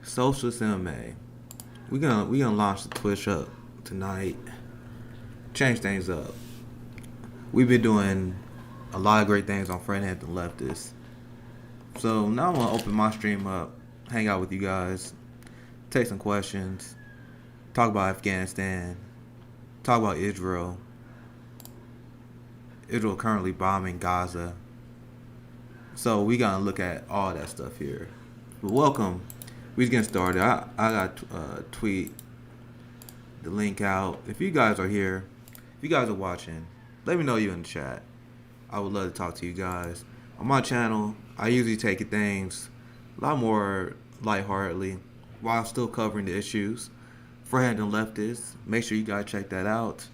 Socialist MMA. We gonna launch the Twitch up tonight. Change things up. We've been doing a lot of great things on Fred Hampton Leftist. So now I'm gonna open my stream up, hang out with you guys, take some questions, talk about Afghanistan, talk about Israel. Israel currently bombing Gaza. So we gonna look at all that stuff here. But welcome. We just getting started. I got tweet the link out. If you guys are here, if you guys are watching, let me know you in the chat. I would love to talk to you guys. On my channel, I usually take things a lot more lightheartedly while still covering the issues. Fred Hampton Leftist. Make sure you guys check that out.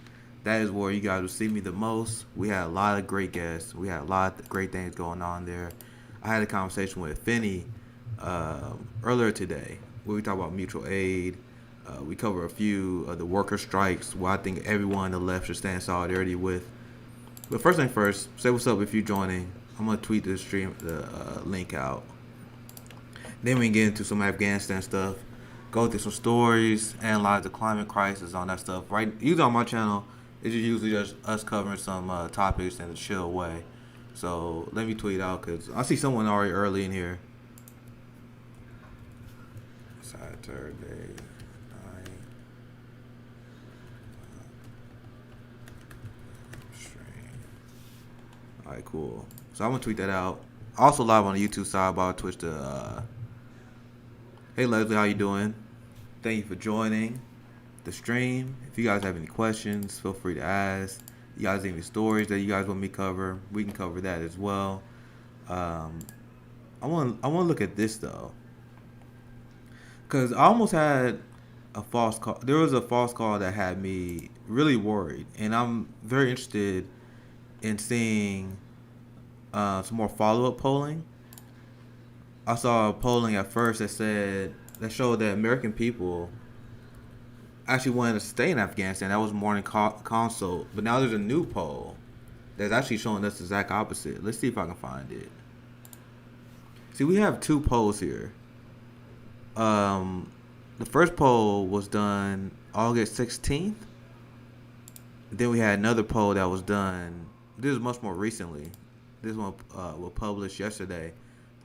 That is where you guys will see me the most. We had a lot of great guests. We had a lot of great things going on there. I had a conversation with Finney earlier today where we talk about mutual aid. We cover a few of the worker strikes where I think everyone on the left should stand in solidarity with. But first thing first, say what's up if you're joining. I'm going to tweet the stream, the link out. Then we can get into some Afghanistan stuff, go through some stories, analyze the climate crisis on that stuff. Right, usually on my channel, it's usually just us covering some topics in a chill way. So let me tweet out because I see someone already early in here. Saturday night stream. All right, cool. So I'm gonna tweet that out. Also live on the YouTube side, but I'll Twitch the. Hey Leslie, how you doing? Thank you for joining the stream. If you guys have any questions, feel free to ask. You guys have any stories that you guys want me to cover? We can cover that as well. I want to look at this though. Because I almost had a false call. There was a false call that had me really worried. And I'm very interested in seeing some more follow-up polling. I saw polling at first that showed that American people actually wanted to stay in Afghanistan. That was Morning Consult. But now there's a new poll that's actually showing us the exact opposite. Let's see if I can find it. See, we have two polls here. The first poll was done August 16th. Then we had another poll that was done. This is much more recently. This one was published yesterday.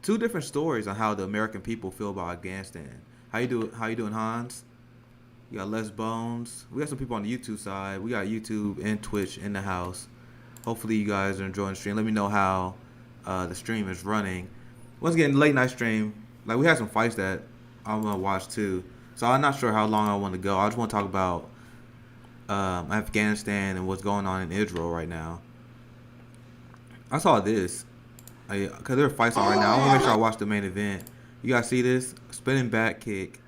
Two different stories on how the American people feel about Afghanistan. How you doing, Hans? You got Les Bones. We got some people on the YouTube side. We got YouTube and Twitch in the house. Hopefully you guys are enjoying the stream. Let me know how the stream is running. Once again, late night stream. Like we had some fights that I'm gonna watch too. So I'm not sure how long I want to go. I just want to talk about Afghanistan and what's going on in Israel right now. I saw this because there are fights on right now. I want to make sure I watch the main event. You guys see this spinning back kick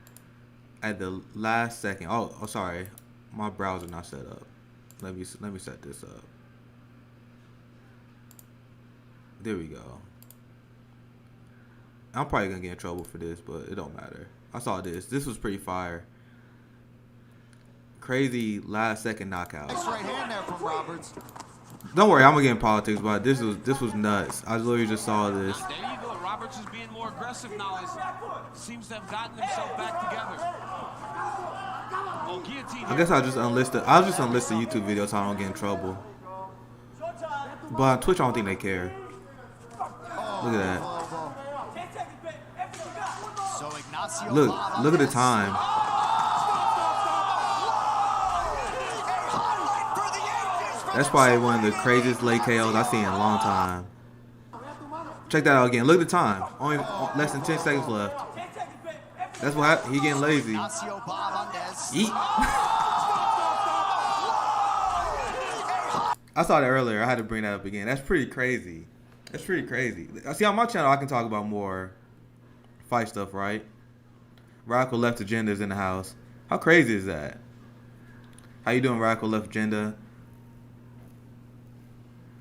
at the last second. Oh, sorry, my browser not set up. Let me set this up. There we go. I'm probably gonna get in trouble for this, but it don't matter. I saw this. This was pretty fire. Crazy last second knockout. Nice right hand there from Roberts. Don't worry, I'm gonna get in politics, but this was nuts. I literally just saw this. There you go. Roberts is being more aggressive now. Seems to have gotten himself back together. Well, guillotine. I guess I'll just unlist the YouTube video so I don't get in trouble. But on Twitch, I don't think they care. Look at that. So Ignacio Look at the time. That's probably one of the craziest late KOs I've seen in a long time. Check that out again. Look at the time. Only less than 10 seconds left. That's what happened. He getting lazy. Yeet. I saw that earlier. I had to bring that up again. That's pretty crazy. That's pretty crazy. See, on my channel, I can talk about more fight stuff, right? Radical Left Agenda is in the house. How crazy is that? How you doing, Radical Left Agenda?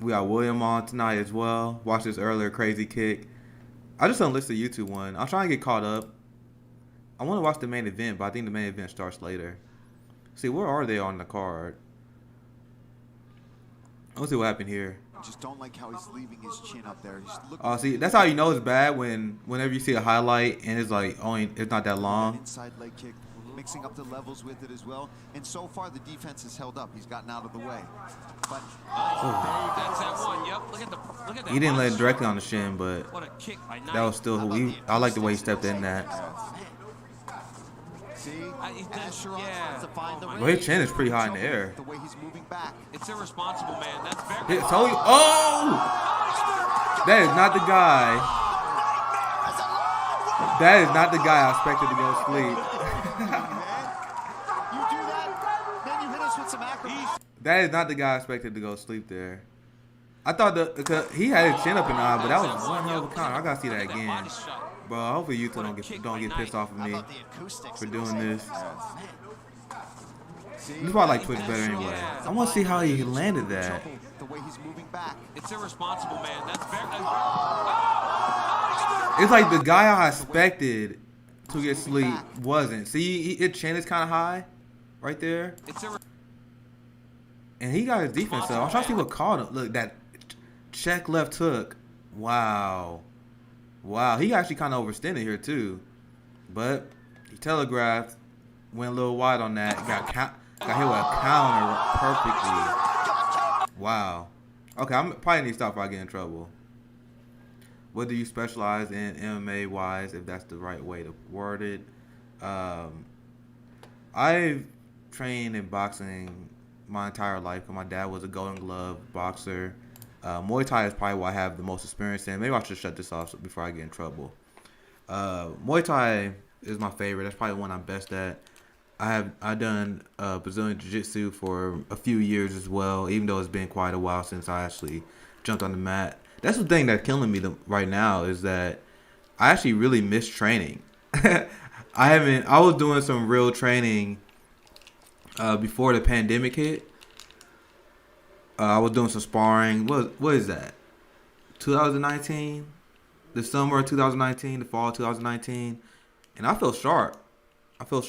We got William on tonight as well. Watch this earlier crazy kick. I just unlisted the YouTube one. I'm trying to get caught up. I want to watch the main event, but I think the main event starts later. See, where are they on the card? Let's see what happened here. Just don't like how he's leaving his chin up there. He's looking Oh, see, that's how you know it's bad whenever you see a highlight and it's like it's not that an long. inside leg kick, mixing up the levels with it as well. And so far, the defense has held up. He's gotten out of the way. But That's that one. Yep. Look at that. He didn't land body directly shot. on the shin, but What a kick by Knight. that was still I like the way he stepped in that. see, He did- Asheron yeah. tries to find the Oh, my Well, his chin is pretty high in the air. The way he's moving back. It's irresponsible, man. That's very. It's totally. Oh! That is not the guy. That is not the guy I expected to go sleep. You do that, then you hit us with some acrobatics. That is not the guy I expected to go sleep there. I thought because he had his chin up in the eye, but that was one hell of a counter. I gotta see that again, Body shot. bro. Hopefully you two don't get pissed off at How me about the acoustics? for doing this. See, This probably like Twitch better anyway. I want to see how he landed that. the way he's moving back. It's irresponsible, man. That's very. It's like the guy I expected to get sleep wasn't. See, his chin is kind of high, right there, It's and he got his defense up. I'm trying to see what called him. Look, that check left hook. Wow, he actually kind of overextended here too, but he telegraphed, went a little wide on that. Got hit with a counter perfectly. Wow. Okay, I'm probably need to stop before I get in trouble. What do you specialize in MMA wise, if that's the right way to word it? I've trained in boxing my entire life. My dad was a Golden Glove boxer. Muay Thai is probably what I have the most experience in. Maybe I should shut this off before I get in trouble. Muay Thai is my favorite. That's probably the one I'm best at. I've done Brazilian Jiu-Jitsu for a few years as well, even though it's been quite a while since I actually jumped on the mat. That's the thing that's killing me right now is that I actually really miss training. I was doing some real training before the pandemic hit. I was doing some sparring. What is that? 2019, the summer of 2019, the fall of 2019, and I feel sharp. I feel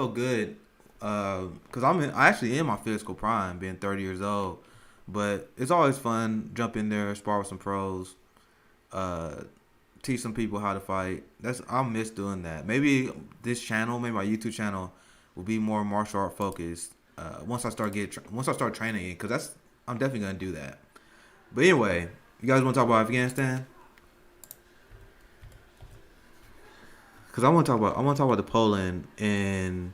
good because I actually in my physical prime, being 30 years old. But it's always fun jump in there, spar with some pros, teach some people how to fight. I miss doing that. Maybe this channel, maybe my YouTube channel, will be more martial art focused once I start training it, because I'm definitely gonna do that. But anyway, you guys want to talk about Afghanistan? Because I want to talk about the polling and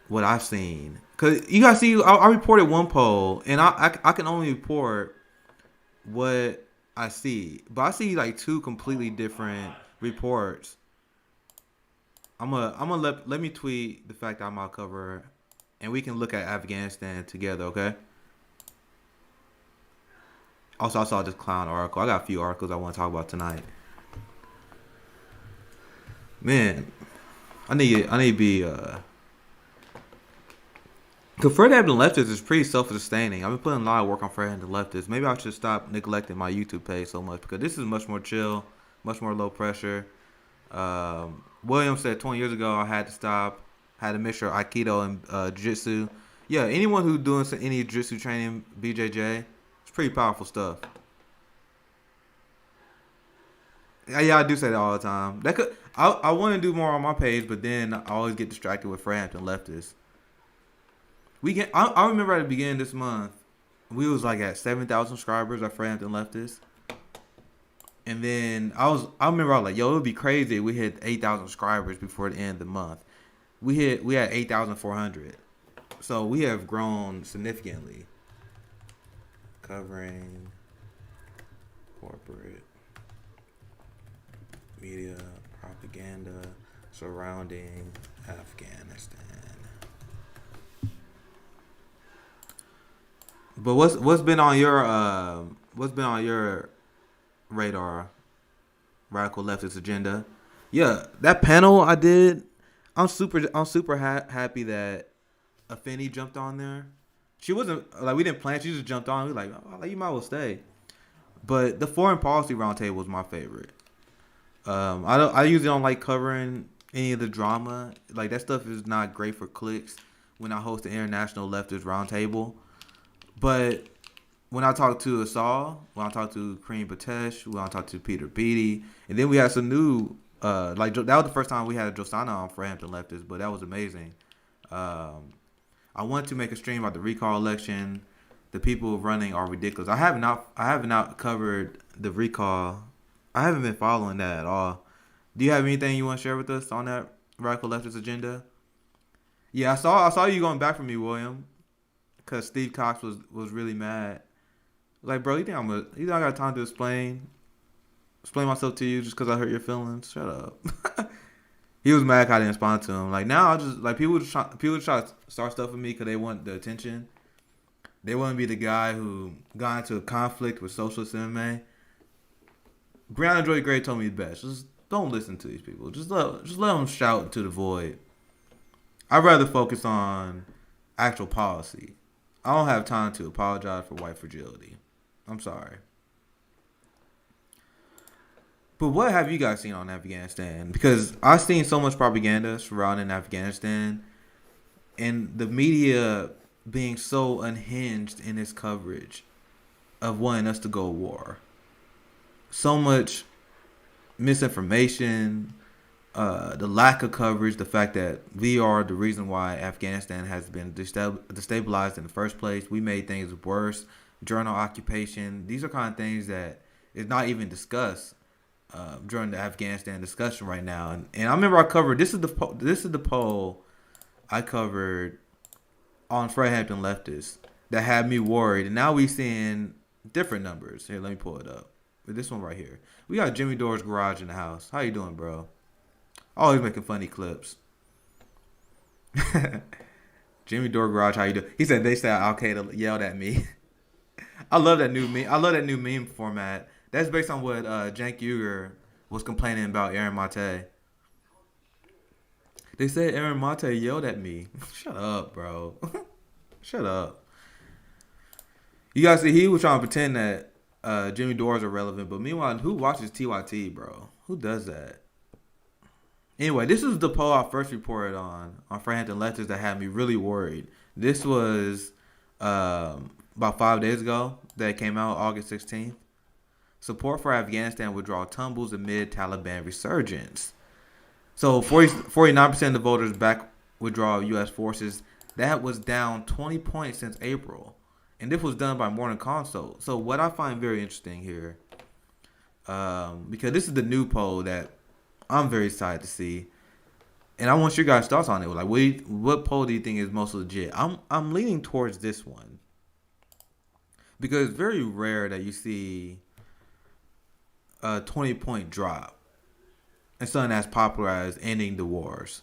what I've seen. Because you guys see, I reported one poll, and I can only report what I see. But I see like two completely different reports. I'm gonna let me tweet the fact that I'm out cover, and we can look at Afghanistan together, okay? Also, I saw this clown article. I got a few articles I want to talk about tonight. Man, I need to be Cause Fred Hampton Leftist is pretty self-sustaining. I've been putting a lot of work on Fred Hampton Leftist. Maybe I should stop neglecting my YouTube page so much, because this is much more chill, much more low pressure. William said 20 years ago I had to stop, had to mix Aikido and Jiu-Jitsu. Yeah, anyone who's doing any Jiu-Jitsu training, BJJ, it's pretty powerful stuff. Yeah, I do say that all the time. I want to do more on my page, but then I always get distracted with Fred Hampton Leftist. I remember at the beginning of this month, we was like at 7,000 subscribers at Fred Hampton Leftist. And then I remember I was like, yo, it would be crazy if we hit 8,000 subscribers before the end of the month. We had 8,400. So we have grown significantly. Covering corporate media propaganda surrounding Afghanistan. But what's been on your radar, radical leftist agenda? Yeah, that panel I did. I'm super happy that Afeni jumped on there. She wasn't like, we didn't plan. She just jumped on. We were like, oh, you might well stay. But the foreign policy roundtable was my favorite. I usually don't like covering any of the drama. Like, that stuff is not great for clicks when I host the International Leftist Roundtable. But when I talked to Asal, when I talked to Kareem Patesh, when I talked to Peter Beattie, and then we had some new, like that was the first time we had Josana on for Hampton Leftists, but that was amazing. I want to make a stream about the recall election. The people running are ridiculous. I have not covered the recall. I haven't been following that at all. Do you have anything you want to share with us on that radical leftist agenda? Yeah, I saw you going back for me, William, because Steve Cox was really mad. Like, bro, you think I got time to explain myself to you just because I hurt your feelings? Shut up. He was mad 'cause I didn't respond to him. Like, now I just like people try to start stuff with me because they want the attention. They want to be the guy who got into a conflict with socialist MMA. Breonna Joy Gray told me the best. Just don't listen to these people. Just let them shout into the void. I'd rather focus on actual policy. I don't have time to apologize for white fragility. I'm sorry. But what have you guys seen on Afghanistan? Because I've seen so much propaganda surrounding Afghanistan and the media being so unhinged in its coverage of wanting us to go to war. So much misinformation, the lack of coverage, the fact that we are the reason why Afghanistan has been destabilized in the first place. We made things worse during our occupation. These are kind of things that is not even discussed during the Afghanistan discussion right now. And I remember I covered this is the poll I covered on Fred Hampton Leftists that had me worried. And now we seeing different numbers. Here, let me pull it up. This one right here. We got Jimmy Dore's Garage in the house. How you doing, bro? Always making funny clips. Jimmy Dore Garage, how you doing? He said they said Al Qaeda yelled at me. I love that new meme format. That's based on what Cenk Uygur was complaining about Aaron Mate. They said Aaron Mate yelled at me. Shut up, bro. Shut up. You guys see, he was trying to pretend that Jimmy Dore is irrelevant, but meanwhile, who watches TYT, bro? Who does that? Anyway, this is the poll I first reported on Fred Hampton Leftists that had me really worried. This was about 5 days ago that it came out, August 16th. Support for Afghanistan withdrawal tumbles amid Taliban resurgence. So 49% of the voters back withdrawal of U.S. forces. That was down 20 points since April. And this was done by Morning Consult. So what I find very interesting here, because this is the new poll that I'm very excited to see, and I want your guys' thoughts on it. Like, what poll do you think is most legit? I'm leaning towards this one because it's very rare that you see a 20-point drop and something as popular as ending the wars.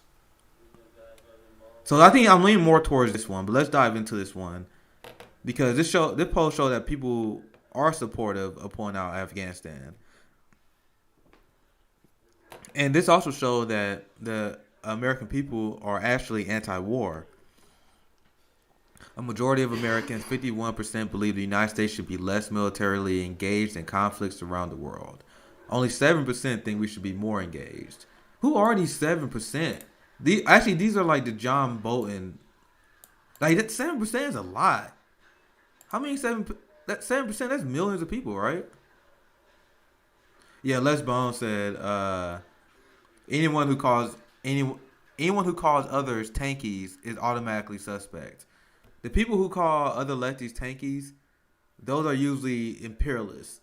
So I think I'm leaning more towards this one. But let's dive into this one because this poll showed that people are supportive of pulling out Afghanistan. And this also showed that the American people are actually anti-war. A majority of Americans, 51%, believe the United States should be less militarily engaged in conflicts around the world. Only 7% think we should be more engaged. Who are these 7%? These are like the John Bolton. Like, that 7% is a lot. How many 7%? That 7%, that's millions of people, right? Yeah, Les Bones said, anyone who calls others tankies is automatically suspect. The people who call other lefties tankies, those are usually imperialists.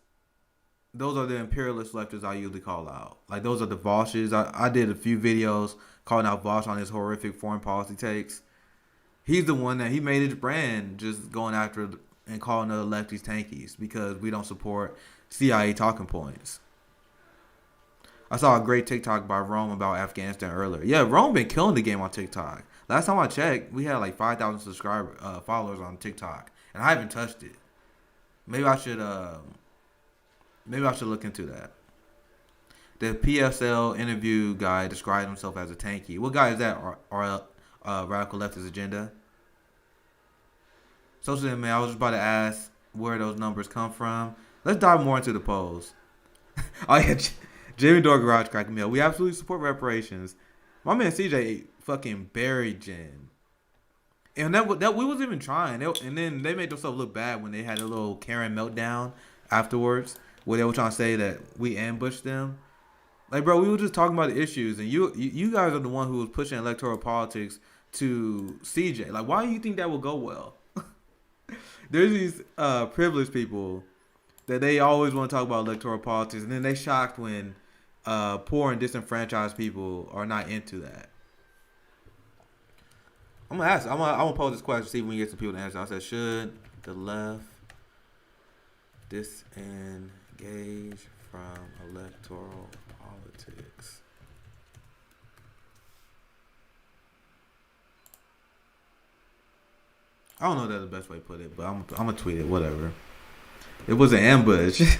Those are the imperialist leftists I usually call out. Like, those are the Voshes. I did a few videos calling out Vosh on his horrific foreign policy takes. He's the one that he made his brand just going after and calling other lefties tankies because we don't support CIA talking points. I saw a great TikTok by Rome about Afghanistan earlier. Yeah, Rome been killing the game on TikTok. Last time I checked, we had like 5,000 followers on TikTok, and I haven't touched it. Maybe I should look into that. The PSL interview guy described himself as a tanky. What guy is that? Our radical leftist agenda. Social man, I was just about to ask where those numbers come from. Let's dive more into the polls. Oh yeah. Jimmy Dore Garage cracking me up. We absolutely support reparations. My man CJ fucking buried Jen. And that we was even trying. And then they made themselves look bad when they had a little Karen meltdown afterwards, where they were trying to say that we ambushed them. Like, bro, we were just talking about the issues, and you guys are the one who was pushing electoral politics to CJ. Like, why do you think that would go well? There's these privileged people that they always want to talk about electoral politics, and then they shocked when poor and disenfranchised people are not into that. I'm gonna ask. I'm gonna pose this question, see if we can get some people to answer. I said, should the left disengage from electoral politics? I don't know if that's the best way to put it, but I'm gonna tweet it. Whatever. It was an ambush,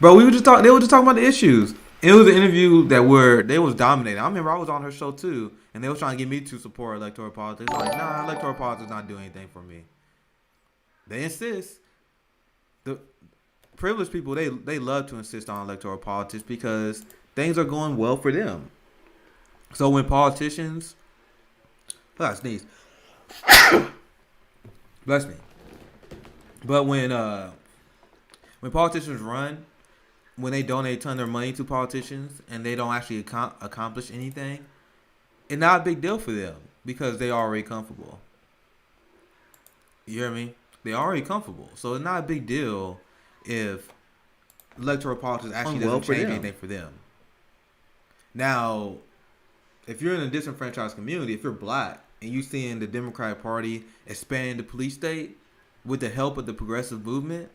bro. We were just talking. They were just talking about the issues. It was an interview that they was dominating. I remember I was on her show too, and they was trying to get me to support electoral politics. Like, nah, electoral politics not doing anything for me. They insist. The privileged people, they love to insist on electoral politics because things are going well for them. So when politicians, I sneeze. Bless me. But when politicians run, when they donate a ton of their money to politicians and they don't actually accomplish anything, it's not a big deal for them because they already comfortable. You hear me? They already comfortable. So it's not a big deal if electoral politics actually doesn't change anything for them. Now, if you're in a disenfranchised community, if you're black and you seeing the Democratic Party expanding the police state with the help of the progressive movement,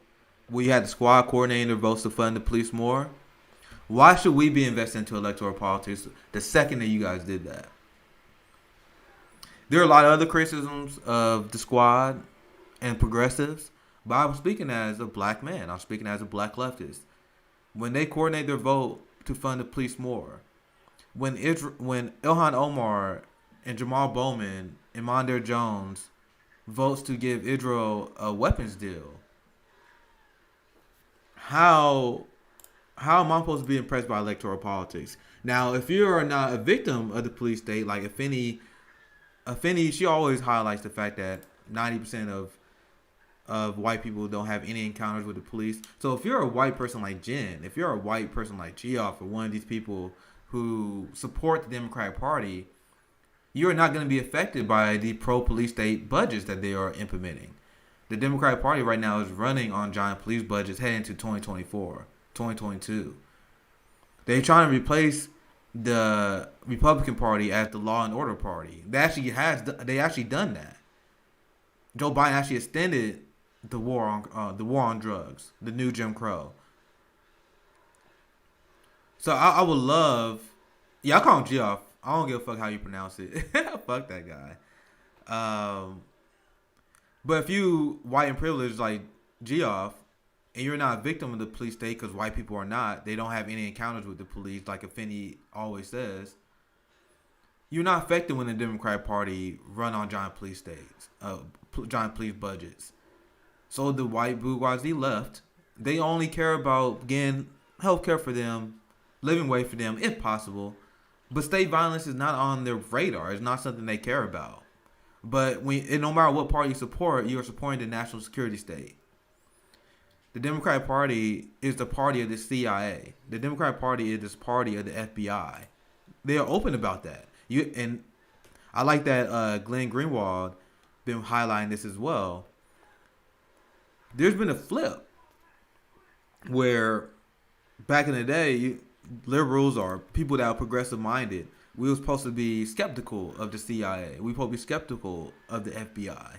where you had the squad coordinating their votes to fund the police more, why should we be investing into electoral politics the second that you guys did that? There are a lot of other criticisms of the squad and progressives, but I'm speaking as a black man. I'm speaking as a black leftist. When they coordinate their vote to fund the police more, when Ilhan Omar and Jamal Bowman and Mondaire Jones votes to give Israel a weapons deal, how am I supposed to be impressed by electoral politics? Now, if you are not a victim of the police state, like Afeni, she always highlights the fact that 90% of white people don't have any encounters with the police. So if you're a white person like Jen, if you're a white person like Geoff, or one of these people who support the Democratic Party, you're not going to be affected by the pro-police state budgets that they are implementing. The Democratic Party right now is running on giant police budgets heading to 2024, 2022. They're trying to replace the Republican Party as the law and order party. They actually done that. Joe Biden actually extended the war on drugs, the new Jim Crow. So I would love, I call him Geoff. I don't give a fuck how you pronounce it. Fuck that guy. But if you white and privileged like Geoff, and you're not a victim of the police state, because white people are not, they don't have any encounters with the police, like Afeni always says, you're not affected when the Democratic Party run on giant police states, giant police budgets. So the white bourgeoisie left, they only care about getting health care for them, living wage for them, if possible. But state violence is not on their radar. It's not something they care about. But no matter what party you support, you are supporting the national security state. The Democratic Party is the party of the CIA. The Democratic Party is this party of the FBI. They are open about that. And I like that Glenn Greenwald been highlighting this as well. There's been a flip where back in the day, liberals or people that are progressive minded, we were supposed to be skeptical of the CIA. We were supposed to be skeptical of the FBI.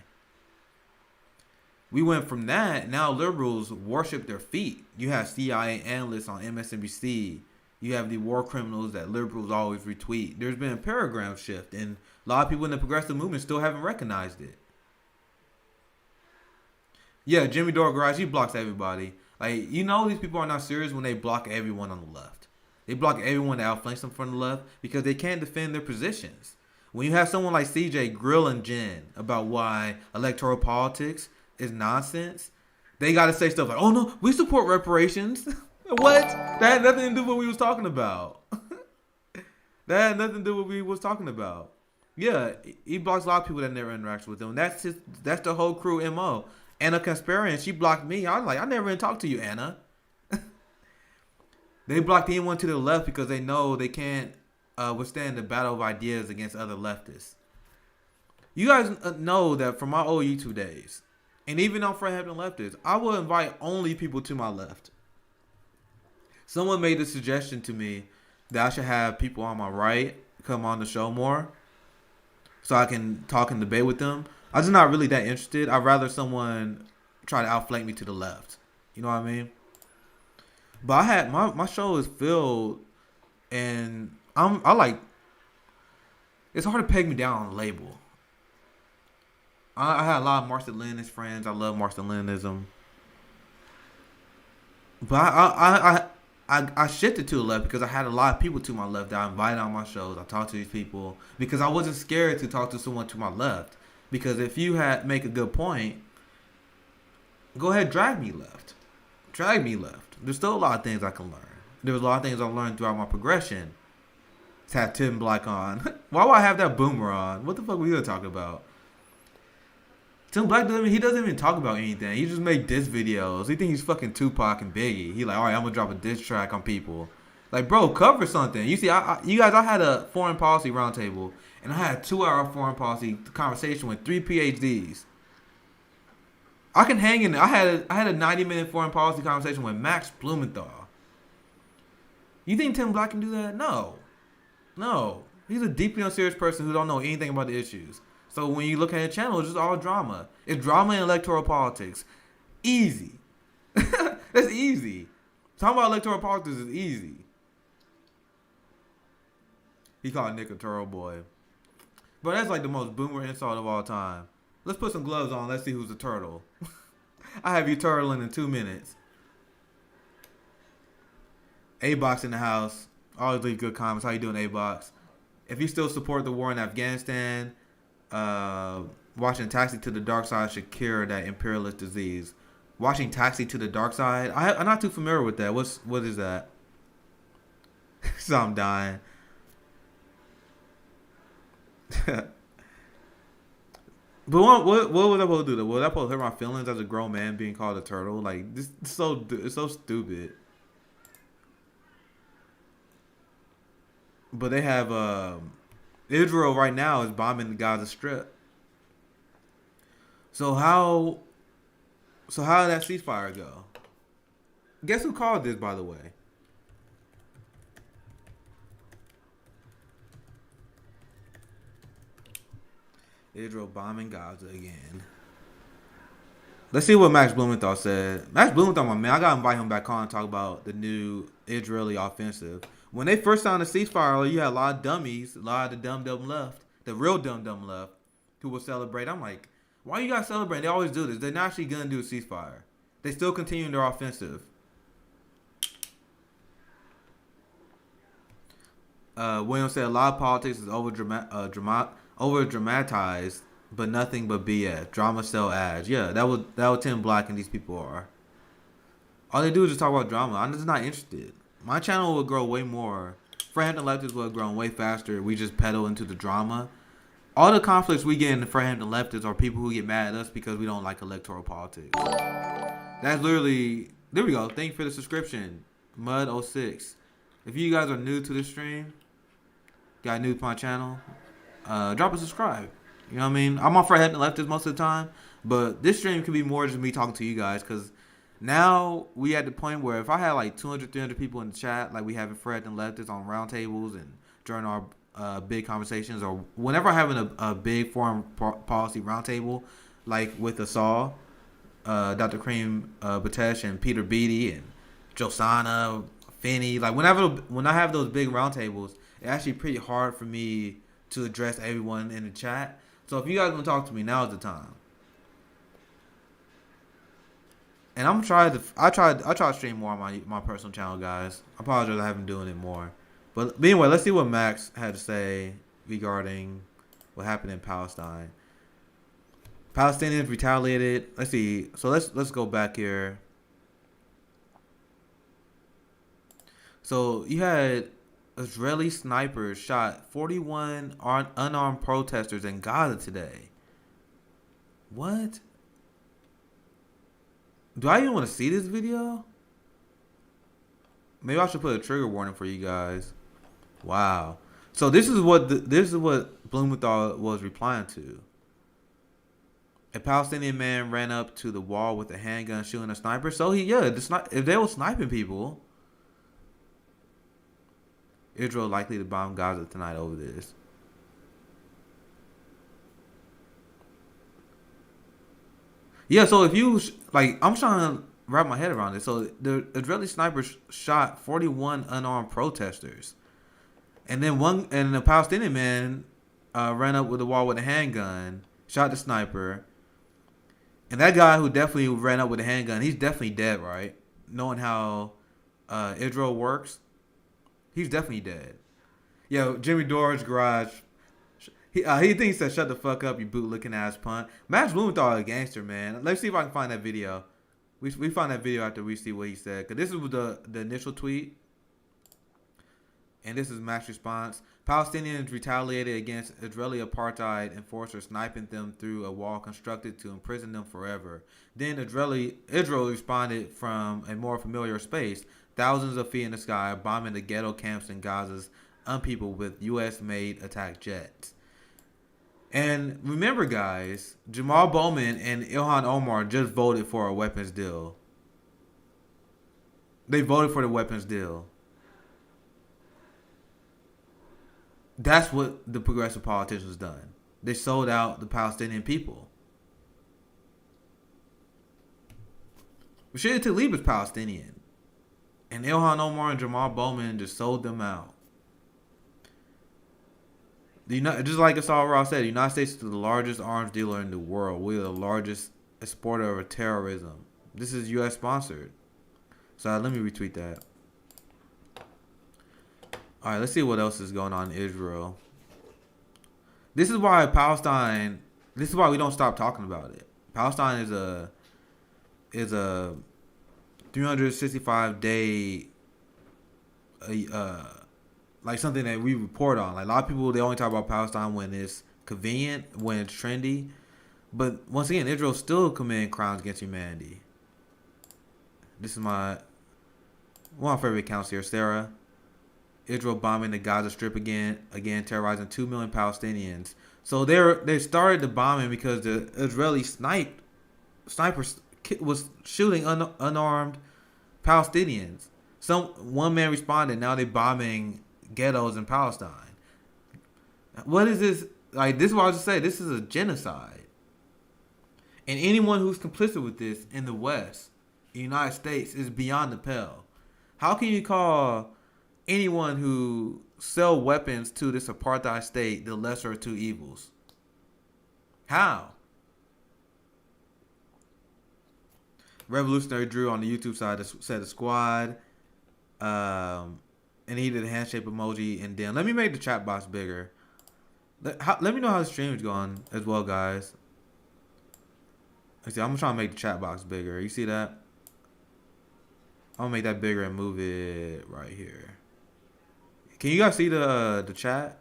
We went from that. Now liberals worship their feet. You have CIA analysts on MSNBC. You have the war criminals that liberals always retweet. There's been a paradigm shift, and a lot of people in the progressive movement still haven't recognized it. Yeah, Jimmy Dore Garage, he blocks everybody. Like, these people are not serious when they block everyone on the left. They block everyone that outflanks them from the left because they can't defend their positions. When you have someone like CJ grilling Jen about why electoral politics is nonsense, they got to say stuff like, oh no, we support reparations. What? That had nothing to do with what we was talking about. That had nothing to do with what we was talking about. Yeah, he blocks a lot of people that never interacts with him. That's the whole crew MO. Anna Kasparian, she blocked me. I was like, I never even talked to you, Anna. They blocked anyone to the left because they know they can't withstand the battle of ideas against other leftists. You guys know that from my old YouTube days, and even on Fairhampton Leftists, I will invite only people to my left. Someone made a suggestion to me that I should have people on my right come on the show more so I can talk and debate with them. I'm just not really that interested. I'd rather someone try to outflank me to the left. You know what I mean? But I had my show is filled, and I like. It's hard to peg me down on a label. I had a lot of Marxist-Leninist friends. I love Marxist-Leninism. But I shifted to the left because I had a lot of people to my left that I invited on my shows. I talked to these people because I wasn't scared to talk to someone to my left. Because if you make a good point, go ahead, drag me left. Drag me left. There's still a lot of things I can learn. There was a lot of things I learned throughout my progression. Let's have Tim Black on. Why would I have that boomer on? What the fuck were you gonna talk about? Tim Black doesn't even talk about anything. He just make diss videos. He think he's fucking Tupac and Biggie. He like, all right, I'm gonna drop a diss track on people. Like, bro, cover something. You see, you guys, I had a foreign policy roundtable, and I had a 2-hour foreign policy conversation with 3 PhDs. I can hang in there. I had a 90-minute foreign policy conversation with Max Blumenthal. You think Tim Black can do that? No. He's a deeply unserious person who don't know anything about the issues. So when you look at his channel, it's just all drama. It's drama and electoral politics. Easy. That's easy. Talking about electoral politics is easy. He called Nick a turtle boy. But that's like the most boomer insult of all time. Let's put some gloves on. Let's see who's the turtle. I have you turtling in 2 minutes. A-Box in the house. Always leave good comments. How you doing, A-Box? If you still support the war in Afghanistan, watching Taxi to the Dark Side should cure that imperialist disease. Watching Taxi to the Dark Side? I'm not too familiar with that. What is that? So I'm dying. But what was I supposed to do? Was I supposed to hurt my feelings as a grown man being called a turtle? Like, this it's so stupid. But they have Israel right now is bombing the Gaza Strip. So how did that ceasefire go? Guess who called this, by the way? Israel bombing Gaza again. Let's see what Max Blumenthal said. Max Blumenthal, my man, I gotta invite him back on and talk about the new Israeli offensive. When they first signed a ceasefire, you had a lot of dummies, a lot of the dumb left, the real dumb left, who will celebrate. I'm like, why you guys celebrating? They always do this. They're not actually gonna do a ceasefire. They still continuing their offensive. William said a lot of politics is over dramatized, but nothing but BS. Drama sell ads. Yeah, that was Tim Black and these people are. All they do is just talk about drama. I'm just not interested. My channel would grow way more. Fairhampton Leftists would have grown way faster. We just pedal into the drama. All the conflicts we get in the Fairhampton Leftists are people who get mad at us because we don't like electoral politics. That's literally... There we go. Thank you for the subscription. Mud06. If you guys are new to this stream, got new to my channel, drop a subscribe. You know what I mean? I'm on Fairhampton Leftists most of the time, but this stream could be more just me talking to you guys because now we at the point where if I had like 200, 300 people in the chat, like we have in Fairhampton Leftists on roundtables and during our big conversations, or whenever I'm having a big foreign policy roundtable, like with Asal, Dr. Kareem Batesh and Peter Beattie and Josana, Finney, like when I have those big roundtables, it's actually pretty hard for me to address everyone in the chat. So if you guys want to talk to me, now is the time. And I try to stream more on my personal channel, guys. I apologize I haven't been doing it more. But anyway, let's see what Max had to say regarding what happened in Palestine. Palestinians retaliated. Let's see. So let's go back here. So you had Israeli snipers shot 41 unarmed protesters in Gaza today. What? Do I even want to see this video? Maybe I should put a trigger warning for you guys. Wow. So this is what Blumenthal was replying to. A Palestinian man ran up to the wall with a handgun shooting a sniper. So if they were sniping people, Israel likely to bomb Gaza tonight over this. Yeah, so if you I'm trying to wrap my head around this. So the Israeli snipers shot 41 unarmed protesters, and then the Palestinian man ran up with the wall with a handgun, shot the sniper, and that guy who definitely ran up with a handgun, he's definitely dead, right? Knowing how Israel works, he's definitely dead. Yo, Jimmy Dore's garage. He thinks he said, "Shut the fuck up, you boot-looking ass punt." Max Blumenthal a gangster, man. Let's see if I can find that video. We find that video after we see what he said. Because this is the initial tweet. And this is Max's response. Palestinians retaliated against Israeli apartheid enforcers sniping them through a wall constructed to imprison them forever. Then Israel responded from a more familiar space, thousands of feet in the sky, bombing the ghetto camps in Gaza's unpeopled with U.S.-made attack jets. And remember, guys, Jamal Bowman and Ilhan Omar just voted for a weapons deal. They voted for the weapons deal. That's what the progressive politicians done. They sold out the Palestinian people. Rashida Tlaib is Palestinian. And Ilhan Omar and Jamal Bowman just sold them out. Just like Asal Ross said, the United States is the largest arms dealer in the world. We are the largest exporter of terrorism. This is U.S. sponsored. So let me retweet that. All right, let's see what else is going on in Israel. This is why Palestine. This is why we don't stop talking about it. Palestine is a 365-day like something that we report on. Like a lot of people, they only talk about Palestine when it's convenient, when it's trendy. But once again, Israel's still committing crimes against humanity. This is one of my favorite accounts here, Sarah. Israel bombing the Gaza Strip again terrorizing 2 million Palestinians. So they started the bombing because the Israeli snipers was shooting unarmed Palestinians. One man responded. Now they're bombing ghettos in Palestine. What is this? Like, this is what I was just saying. This is a genocide. And anyone who's complicit with this in the West, the United States, is beyond the pale. How can you call anyone who sell weapons to this apartheid state the lesser of two evils? How? Revolutionary Drew on the YouTube side said the squad. And he did a handshake emoji. And then let me make the chat box bigger. Let me know how the stream is going as well, guys. Let's see, I'm trying to make the chat box bigger. You see that? I'm gonna make that bigger and move it right here. Can you guys see the chat?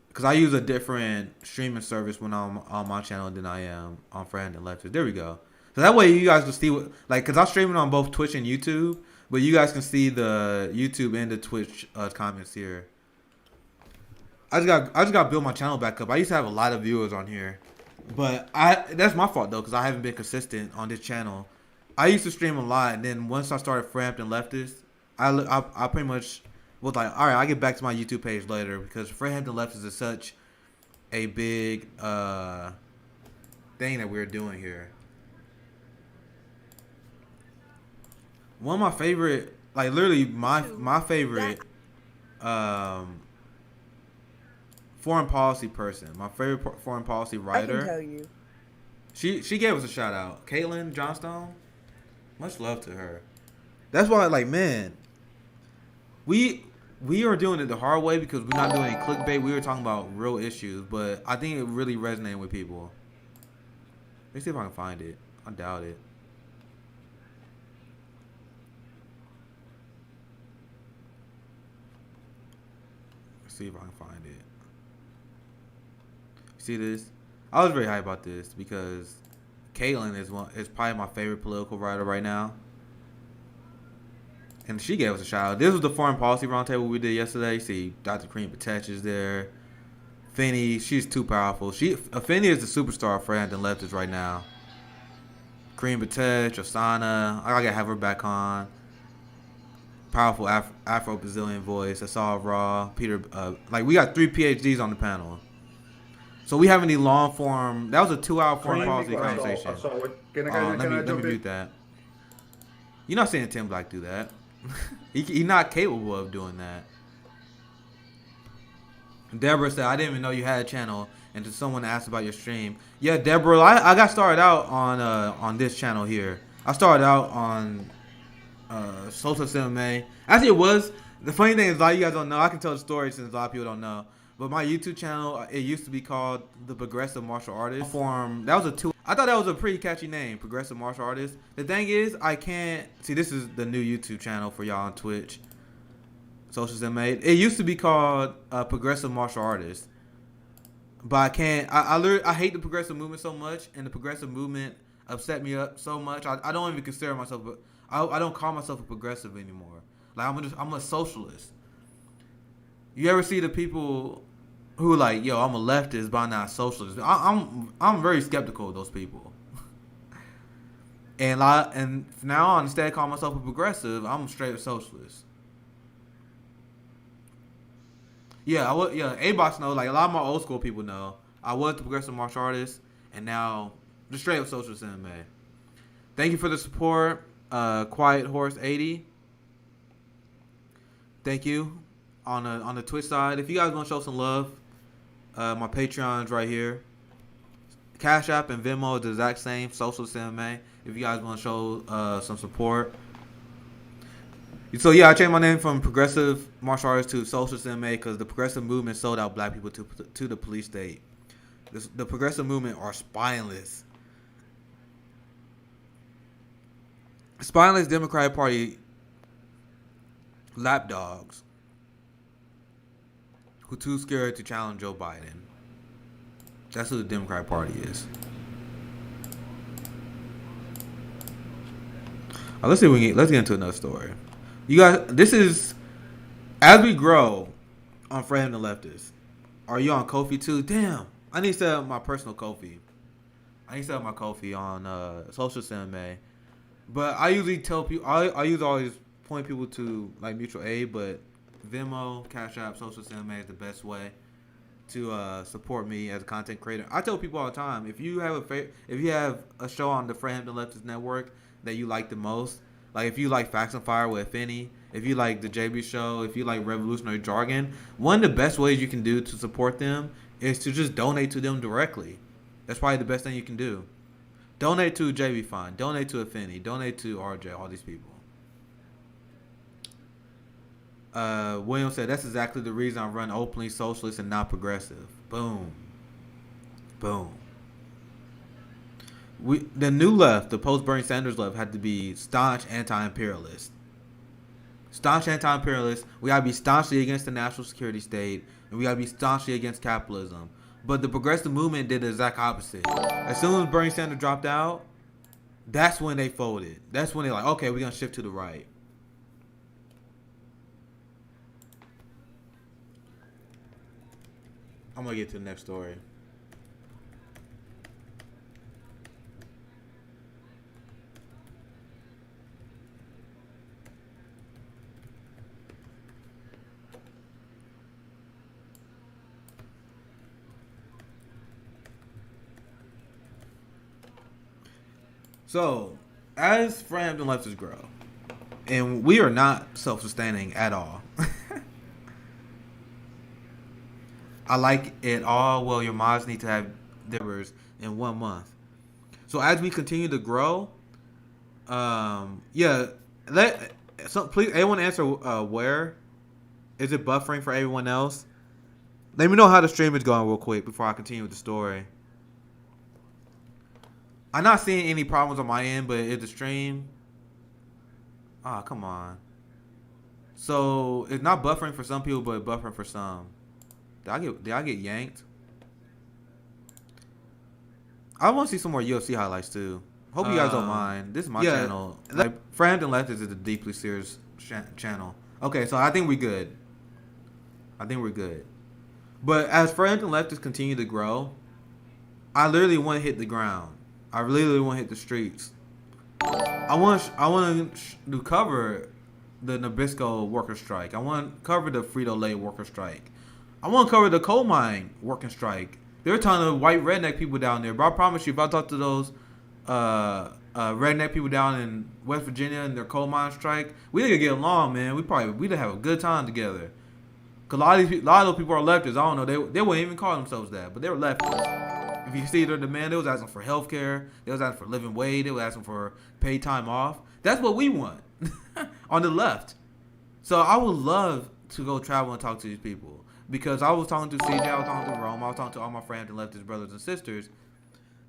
Because I use a different streaming service when I'm on my channel than I am on Friend and Leftist. There we go. So that way you guys can see what, like, because I'm streaming on both Twitch and YouTube, but you guys can see the YouTube and the Twitch comments here. I just got to build my channel back up. I used to have a lot of viewers on here, but that's my fault though, because I haven't been consistent on this channel. I used to stream a lot, and then once I started Frampton Leftist, I pretty much was like, all right, I'll get back to my YouTube page later, because Frampton Leftist is such a big thing that we're doing here. One of my favorite, like literally my favorite foreign policy person, my favorite foreign policy writer. I can tell you. She gave us a shout out. Caitlin Johnstone. Much love to her. That's why, like, man, we are doing it the hard way because we're not doing clickbait. We were talking about real issues, but I think it really resonated with people. Let's see if I can find it. I doubt it. see if I can find it. See this? I was very hyped about this because Caitlyn is probably my favorite political writer right now. And she gave us a shout out. This was the foreign policy roundtable we did yesterday. See, Dr. Kareem Patech is there. Finney, she's too powerful. Finney is the superstar for Hampton Leftists right now. Kareem Patech, Osana, I gotta have her back on. Powerful Afro-Brazilian voice. Asal Raw, Peter. We got 3 PhDs on the panel. So we have any long form. That was a 2-hour foreign policy conversation. Let me mute that. You're not seeing Tim Black do that. He's not capable of doing that. Deborah said, I didn't even know you had a channel. And to someone asked about your stream. Yeah, Deborah, I got started out on this channel here. I started out on Socialist MMA. Actually, it was. The funny thing is, a lot of you guys don't know. I can tell the story since a lot of people don't know. But my YouTube channel, it used to be called The Progressive Martial Artist. I thought that was a pretty catchy name, Progressive Martial Artist. The thing is, I can't... See, this is the new YouTube channel for y'all on Twitch. Socialist MMA. It used to be called Progressive Martial Artist. But I can't... I hate the progressive movement so much, and the progressive movement upset me up so much. I don't even consider myself... I don't call myself a progressive anymore. Like, I'm a socialist. You ever see the people who are like, yo, I'm a leftist, but I'm not a socialist? I'm very skeptical of those people. And now on, instead of calling myself a progressive, I'm a straight socialist. Yeah, A-Box knows, like a lot of my old school people know, I was the progressive martial artist, and now the straight up socialist MMA. Thank you for the support, Quiet Horse 80. Thank you. On the Twitch side, if you guys want to show some love, my Patreon's right here. Cash App and Venmo is the exact same, Socialist MMA. If you guys want to show some support. So yeah, I changed my name from Progressive Martial Artist to Socialist MMA because the progressive movement sold out black people to the police state. The progressive movement are spineless. Spineless Democratic Party lapdogs who too scared to challenge Joe Biden. That's who the Democratic Party is. Let's get into another story. You guys, this is as we grow on Fred and the Leftists. Are you on Ko-fi too? Damn, I need to set up my personal Ko-fi. I need to set up my Ko-fi on Socialist MMA. But I usually tell people, I usually always point people to like mutual aid, but Venmo, Cash App, Socialist MMA is the best way to support me as a content creator. I tell people all the time, if you have a show on the Fred Hampton Leftist Network that you like the most, like if you like Facts and Fire with Finney, if you like the JB Show, if you like Revolutionary Jargon, one of the best ways you can do to support them is to just donate to them directly. That's probably the best thing you can do. Donate to JB Fine, donate to Finney, donate to RJ, all these people. William said, that's exactly the reason I run openly socialist and not progressive. Boom. Boom. The new left, the post-Bernie Sanders left, had to be staunch anti-imperialist. Staunch anti-imperialist. We got to be staunchly against the national security state, and we got to be staunchly against capitalism. But the progressive movement did the exact opposite. As soon as Bernie Sanders dropped out, that's when they folded. That's when they're like, okay, we're going to shift to the right. I'm going to get to the next story. So, as Fred Hampton Leftists grow, and we are not self-sustaining at all. I like it all. Well, your mods need to have numbers in 1 month. So as we continue to grow, please everyone answer where is it buffering for everyone else? Let me know how the stream is going real quick before I continue with the story. I'm not seeing any problems on my end, but is the stream? Ah, come on. So it's not buffering for some people, but buffering for some. Did I get yanked? I want to see some more UFC highlights too. Hope you guys don't mind. This is my channel. Like, Frampton Leftists is a deeply serious channel. Okay, so I think we're good. But as Frampton Leftists continue to grow, I literally want to hit the ground. I literally want to hit the streets. I want to cover the Nabisco worker strike. I want to cover the Frito-Lay worker strike. I want to cover the coal mine working strike. There are a ton of white redneck people down there, but I promise you, if I talk to those redneck people down in West Virginia and their coal mine strike, we didn't get along, man. We'd have a good time together. Cause a lot of those people are leftists. I don't know. They wouldn't even call themselves that, but they were leftists. If you see their demand, they was asking for health care. They was asking for living wage. They was asking for paid time off. That's what we want on the left. So I would love to go travel and talk to these people. Because I was talking to CJ, I was talking to Rome, I was talking to all my friends and leftist brothers and sisters.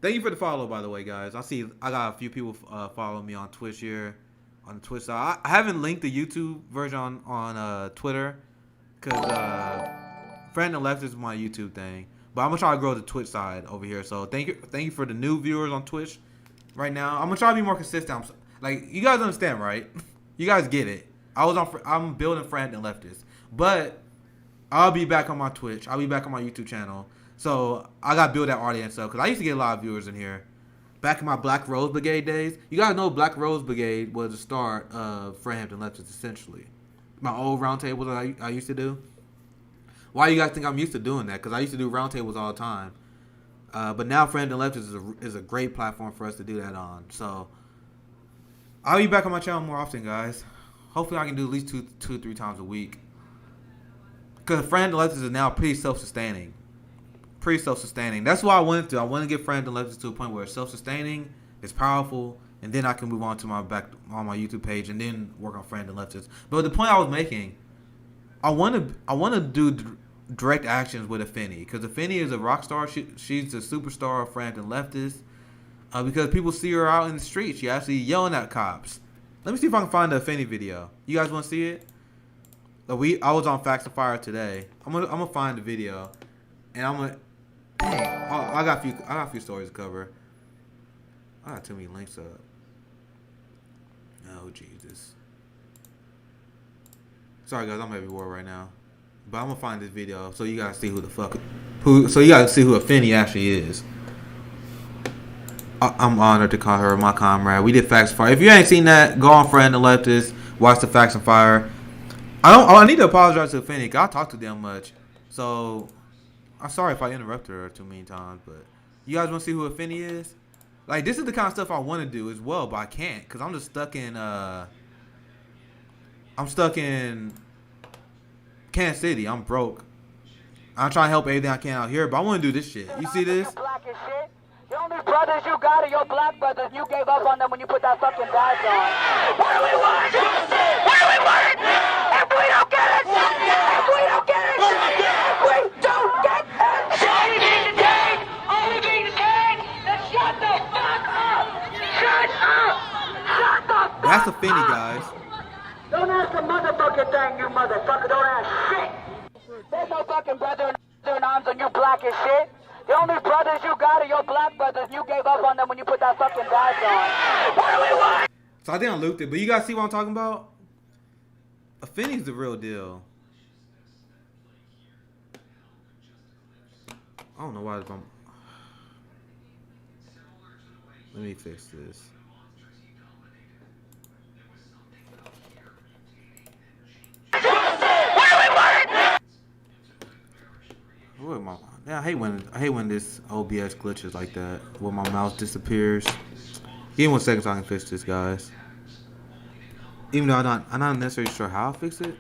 Thank you for the follow, by the way, guys. I got a few people following me on Twitch here, on the Twitch side. I haven't linked the YouTube version on Twitter, because Friend and Leftist is my YouTube thing. But I'm gonna try to grow the Twitch side over here. So thank you for the new viewers on Twitch right now. I'm gonna try to be more consistent. Like, you guys understand, right? You guys get it. I'm building Friend and Leftist, but I'll be back on my Twitch. I'll be back on my YouTube channel. So I got to build that audience up. Because I used to get a lot of viewers in here. Back in my Black Rose Brigade days. You guys know Black Rose Brigade was the start of Frampton Leftists, essentially. My old roundtables that I used to do. Why do you guys think I'm used to doing that? Because I used to do roundtables all the time. But now Frampton Leftists is a great platform for us to do that on. So I'll be back on my channel more often, guys. Hopefully I can do at least two or three times a week. Because Frampton Leftists is now pretty self-sustaining. That's what I wanted to. I want to get Frampton Leftists to a point where it's self-sustaining, it's powerful, and then I can move on to my YouTube page and then work on Frampton Leftists. But the point I was making, I want to do direct actions with Afeni. Because Afeni is a rock star. She's the superstar of Frampton Leftists. Because people see her out in the streets. She actually yelling at cops. Let me see if I can find the Afeni video. You guys want to see it? I was on Facts and Fire today. I'm gonna find the video, and I got a few stories to cover. I got too many links up. Oh Jesus! Sorry guys, I'm everywhere right now, but I'm gonna find this video so you guys see so you guys see who Afeni actually is. I'm honored to call her my comrade. We did Facts and Fire. If you ain't seen that, go on Friend and Leftist, watch the Facts and Fire. I need to apologize to Afeni. I talk to them much, so I'm sorry if I interrupted her too many times. But you guys want to see who Afeni is? Like, this is the kind of stuff I want to do as well, but I can't because I'm just stuck in. I'm stuck in Kansas City. I'm broke. I'm trying to help everything I can out here, but I want to do this shit. You see this? The only brothers you got are your black brothers. You gave up on them when you put that fucking badge on. What do we want? What do we want? If we don't get it, if we don't get it, if we don't get it, only being detained, then shut the fuck up. Shut up. Shut the fuck up. That's Afeni, guys. Don't ask a motherfucking thing, you motherfucker. Don't ask shit. There's no fucking brother in arms on you black as shit. The only brothers you got are your black brothers. You gave up on them when you put that fucking badge on. What do we want? So I think I looped it, but you guys see what I'm talking about? Afeni's the real deal. I don't know why it's on. Let me fix this. What am I? Yeah, I hate when this OBS glitches like that, when my mouse disappears. Give me 1 second so I can fix this, guys. Even though I'm not necessarily sure how to fix it.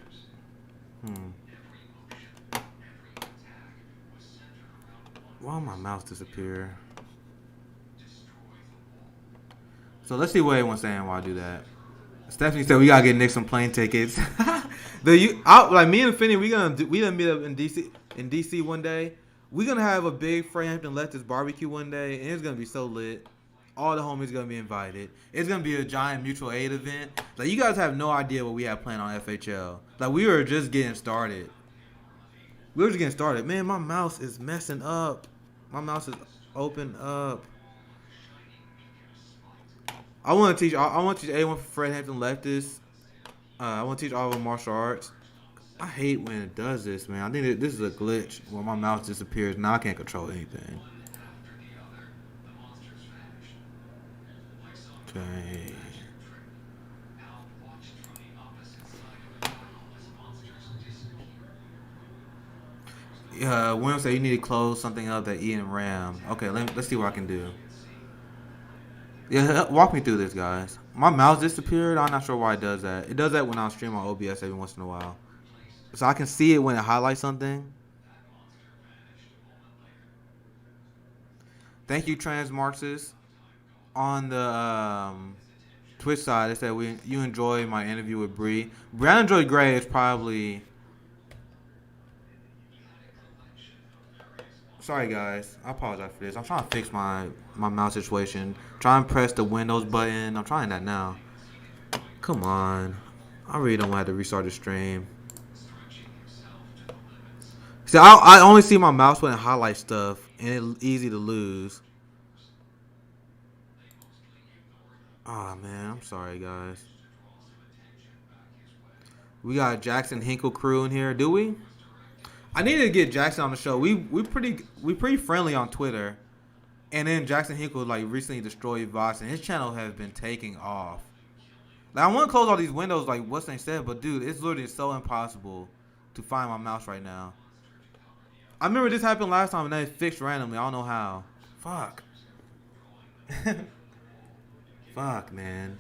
Why did my mouse disappear? So let's see what everyone's saying while I do that. Stephanie said we gotta get Nick some plane tickets. Like me and Afeni, we gonna meet up in DC one day. We're gonna have a big Frampton Leftist barbecue one day, and it's gonna be so lit. All the homies gonna be invited. It's gonna be a giant mutual aid event. Like, you guys have no idea what we have planned on FHL. Like, we were just getting started. We're just getting started. Man, my mouse is messing up. My mouse is open up. I want to teach. I want to teach A1 for Fred Hampton leftists. I want to teach all of them martial arts. I hate when it does this, man. I think that this is a glitch where my mouse disappears. Now I can't control anything. Okay. William said you need to close something up that Ian RAM. Okay, let's see what I can do. Yeah, walk me through this, guys. My mouse disappeared. I'm not sure why it does that. It does that when I stream on OBS every once in a while. So I can see it when it highlights something. Thank you, Trans Marxist. On the Twitch side, they said you enjoyed my interview with Bree. Brandon Joy Gray is probably... Sorry, guys. I apologize for this. I'm trying to fix my mouse situation. Trying to press the Windows button. I'm trying that now. Come on. I really don't want to have to restart the stream. See, I only see my mouse when it highlights stuff, and it's easy to lose. Oh, man. I'm sorry, guys. We got Jackson Hinkle crew in here. Do we? I need to get Jackson on the show. We pretty friendly on Twitter. And then Jackson Hinkle like recently destroyed Vox, and his channel has been taking off. Like, I want to close all these windows like what's they said, but dude, it's literally so impossible to find my mouse right now. I remember this happened last time and then it fixed randomly. I don't know how. Fuck. Fuck, man.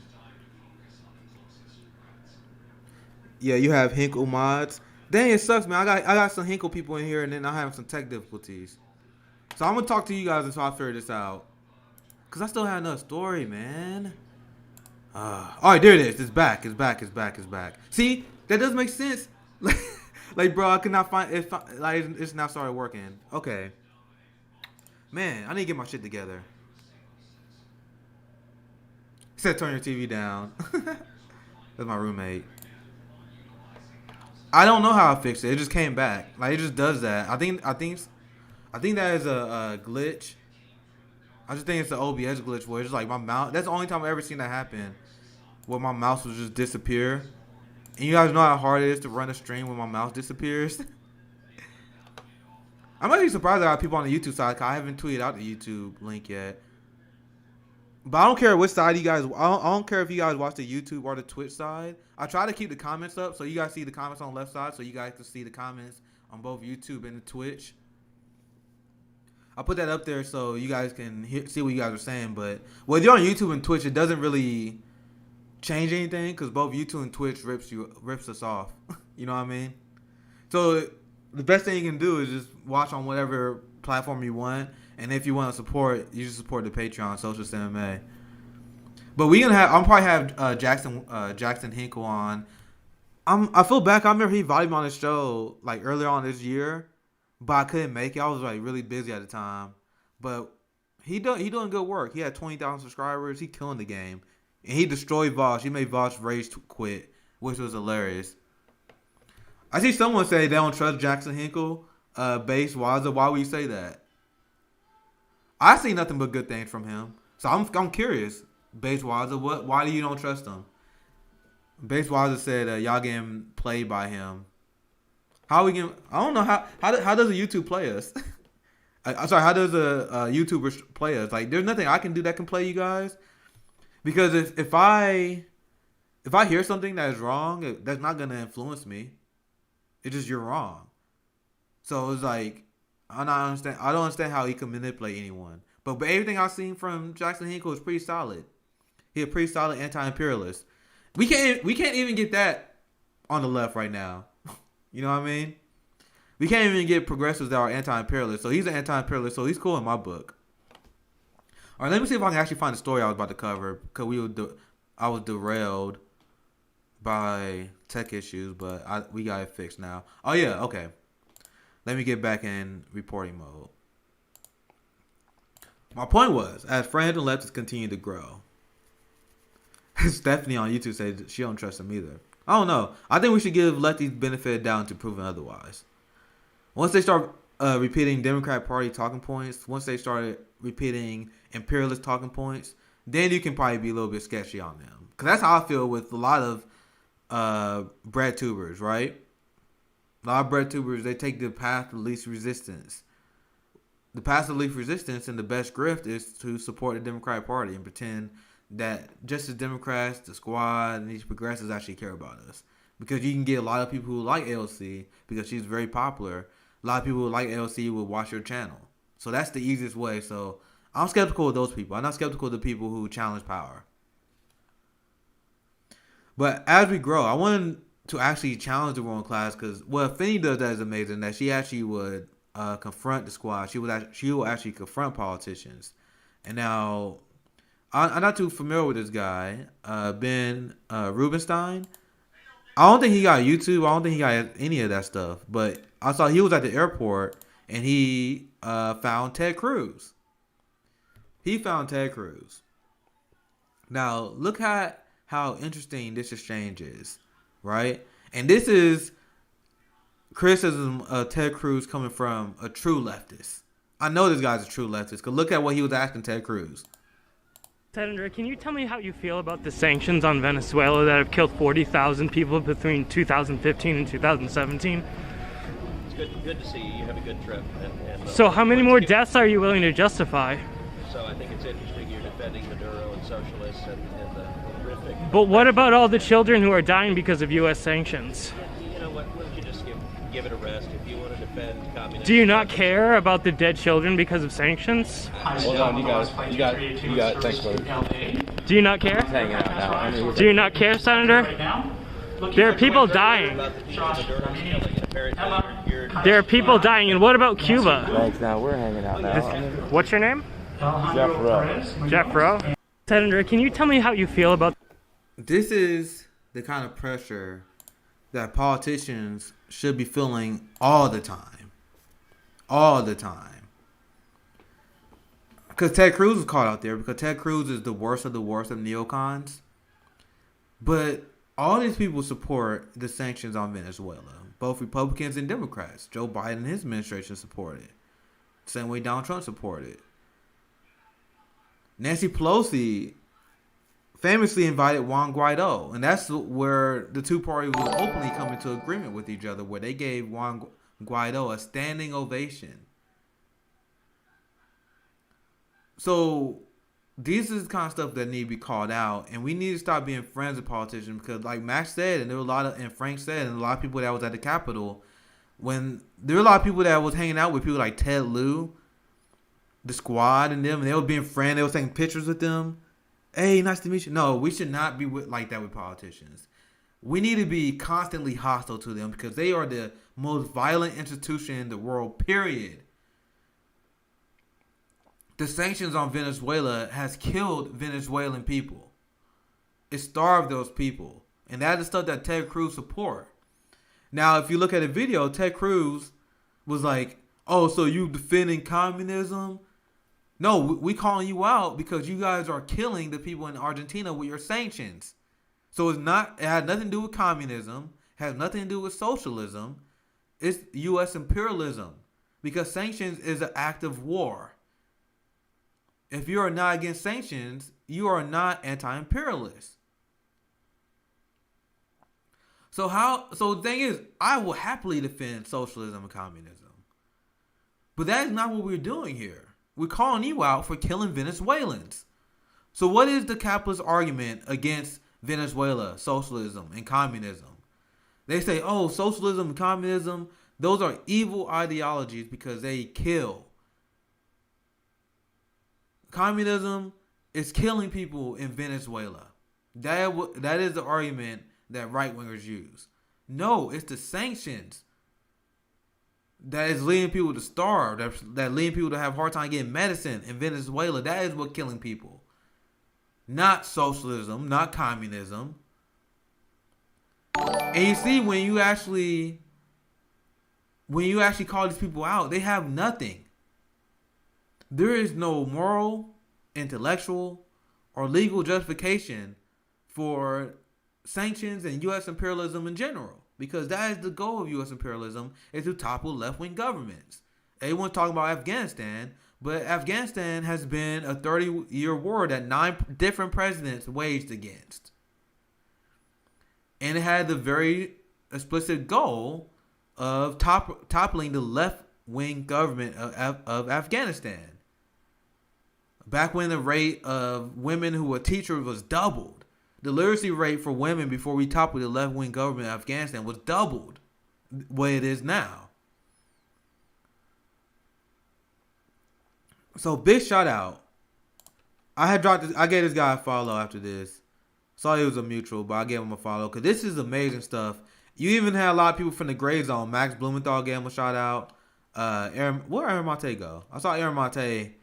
Yeah, you have Hinkle mods. Dang, it sucks, man. I got some Hinkle people in here, and then I have some tech difficulties. So I'm gonna talk to you guys until I figure this out. Cause I still have another story, man. All right, there it is. It's back. It's back. It's back. It's back. See, that does make sense. Like, bro, I could not find it. Like, it's now started working. Okay. Man, I need to get my shit together. He said, "Turn your TV down." That's my roommate. I don't know how I fixed it. It just came back. Like, it just does that. I think that is a glitch. I just think it's an OBS glitch where it's just like my mouse. That's the only time I've ever seen that happen, where my mouse will just disappear. And you guys know how hard it is to run a stream when my mouse disappears. I'm actually surprised I got people on the YouTube side, because I haven't tweeted out the YouTube link yet. But I don't care which side you guys. I don't care if you guys watch the YouTube or the Twitch side. I try to keep the comments up so you guys see the comments on the left side, so you guys can see the comments on both YouTube and the Twitch. I'll put that up there so you guys can see what you guys are saying. But whether you're on YouTube and Twitch, it doesn't really change anything because both YouTube and Twitch rips us off. You know what I mean? So the best thing you can do is just watch on whatever platform you want. And if you want to support, you just support the Patreon, Social MMA. But I'm probably have Jackson Hinkle on. I feel bad. I remember he invited me on the show like earlier on this year, but I couldn't make it. I was like really busy at the time. But he doing good work. He had 20,000 subscribers. He killing the game, and he destroyed Vosh. He made Vosh rage quit, which was hilarious. I see someone say they don't trust Jackson Hinkle, Base Waza. Why would you say that? I see nothing but good things from him. So I'm curious. Base Waza, why do you don't trust him? Base Waza said y'all getting played by him. How we can? I don't know how does a YouTube play us? I'm sorry. How does a YouTuber play us? Like, there's nothing I can do that can play you guys. Because if I hear something that is wrong, that's not gonna influence me. It's just you're wrong. So it's like I don't understand how he can manipulate anyone. But everything I've seen from Jackson Hinkle is pretty solid. He's a pretty solid anti-imperialist. We can't even get that on the left right now. You know what I mean? We can't even get progressives that are anti-imperialist. So he's an anti-imperialist, so he's cool in my book. All right, let me see if I can actually find the story I was about to cover, because I was derailed by tech issues, but we got it fixed now. Oh yeah, okay. Let me get back in reporting mode. My point was, as friends and leftists continue to grow, Stephanie on YouTube said she don't trust him either. I don't know. I think we should give lefties benefit of doubt to proven otherwise. Once they start repeating Democrat Party talking points, once they started repeating imperialist talking points, then you can probably be a little bit sketchy on them. Because that's how I feel with a lot of bread tubers, right? A lot of bread tubers, they take the path of least resistance. The path of least resistance and the best grift is to support the Democratic Party and pretend that just the Democrats, the squad, and these progressives actually care about us. Because you can get a lot of people who like AOC because she's very popular. A lot of people who like AOC will watch your channel. So that's the easiest way. So I'm skeptical of those people. I'm not skeptical of the people who challenge power. But as we grow, I wanted to actually challenge the ruling class because what Finney does that is amazing. That she actually would confront the squad. She will actually confront politicians. And now, I'm not too familiar with this guy, Ben Rubenstein. I don't think he got YouTube. I don't think he got any of that stuff. But I saw he was at the airport and he found Ted Cruz. He found Ted Cruz. Now, look at how interesting this exchange is, right? And this is criticism of Ted Cruz coming from a true leftist. I know this guy's a true leftist because look at what he was asking Ted Cruz. Senator, can you tell me how you feel about the sanctions on Venezuela that have killed 40,000 people between 2015 and 2017? It's good to see you. You have a good trip. So how many more deaths are you willing to justify? So I think it's interesting you're defending Maduro and socialists and the horrific... But what about all the children who are dying because of U.S. sanctions? You know what? Why don't you just give it a rest? If you want to defend communism... Do you not care about the dead children because of sanctions? Hold on, you guys. You got. Thanks, buddy. Do you not care? Hanging out now. Do you not care, Senator? There are people dying. There are people dying, and what about Cuba? Thanks. Now we're hanging out now. What's your name? Jeff Rowe. Jeff Rowe. Senator, can you tell me how you feel about... This is the kind of pressure that politicians should be feeling all the time. All the time. Because Ted Cruz is caught out there because Ted Cruz is the worst of neocons. But all these people support the sanctions on Venezuela. Both Republicans and Democrats. Joe Biden and his administration support it. Same way Donald Trump supported it. Nancy Pelosi famously invited Juan Guaido. And that's where the two parties would openly come into agreement with each other. Where they gave Juan Guaido a standing ovation. So these is the kind of stuff that need to be called out, and we need to stop being friends with politicians because, like Max said, and there were and Frank said, and a lot of people that was at the Capitol, when there were a lot of people that was hanging out with people like Ted Lieu, the squad, and them, and they were being friends, they were taking pictures with them. Hey, nice to meet you. No, we should not be like that with politicians. We need to be constantly hostile to them because they are the most violent institution in the world, period. The sanctions on Venezuela has killed Venezuelan people. It starved those people. And that is stuff that Ted Cruz support. Now, if you look at the video, Ted Cruz was like, oh, so you defending communism? No, we calling you out because you guys are killing the people in Argentina with your sanctions. So it had nothing to do with communism. It has nothing to do with socialism. It's U.S. imperialism. Because sanctions is an act of war. If you are not against sanctions, you are not anti-imperialist. So the thing is, I will happily defend socialism and communism. But that is not what we're doing here. We're calling you out for killing Venezuelans. So what is the capitalist argument against Venezuela, socialism, and communism? They say, oh, socialism and communism, those are evil ideologies because they kill. Communism is killing people in Venezuela. That is the argument that right-wingers use. No, it's the sanctions that is leading people to starve, that leading people to have a hard time getting medicine in Venezuela. That is what's killing people. Not socialism, not communism. And you see, when you actually call these people out, they have nothing. There is no moral, intellectual, or legal justification for sanctions and U.S. imperialism in general. because that is the goal of U.S. imperialism, is to topple left-wing governments. Everyone's talking about Afghanistan, but Afghanistan has been a 30-year war that 9 different presidents waged against. And it had the very explicit goal of toppling the left-wing government of Afghanistan. Back when the rate of women who were teachers was doubled, the literacy rate for women before we toppled the left-wing government of Afghanistan was doubled what it is now. So big shout out. I gave this guy a follow after this. Saw he was a mutual, but I gave him a follow because this is amazing stuff. You even had a lot of people from the Gray Zone. Max Blumenthal gave him a shout out. Where'd Aaron Monte go? I saw Aaron Monte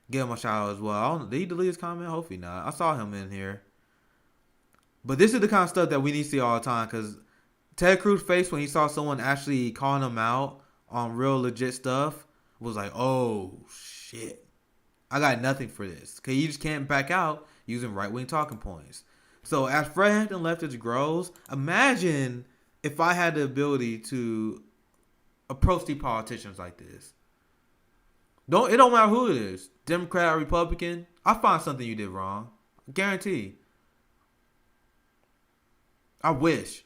give him a shout out as well. Did he delete his comment? Hopefully not. I saw him in here. But this is the kind of stuff that we need to see all the time, because Ted Cruz's face when he saw someone actually calling him out on real legit stuff was like, oh shit, I got nothing for this. Because you just can't back out using right-wing talking points. So as Fred Hampton leftist grows, imagine if I had the ability to approach these politicians like this. It don't matter who it is, Democrat or Republican. I find something you did wrong. Guarantee. I wish.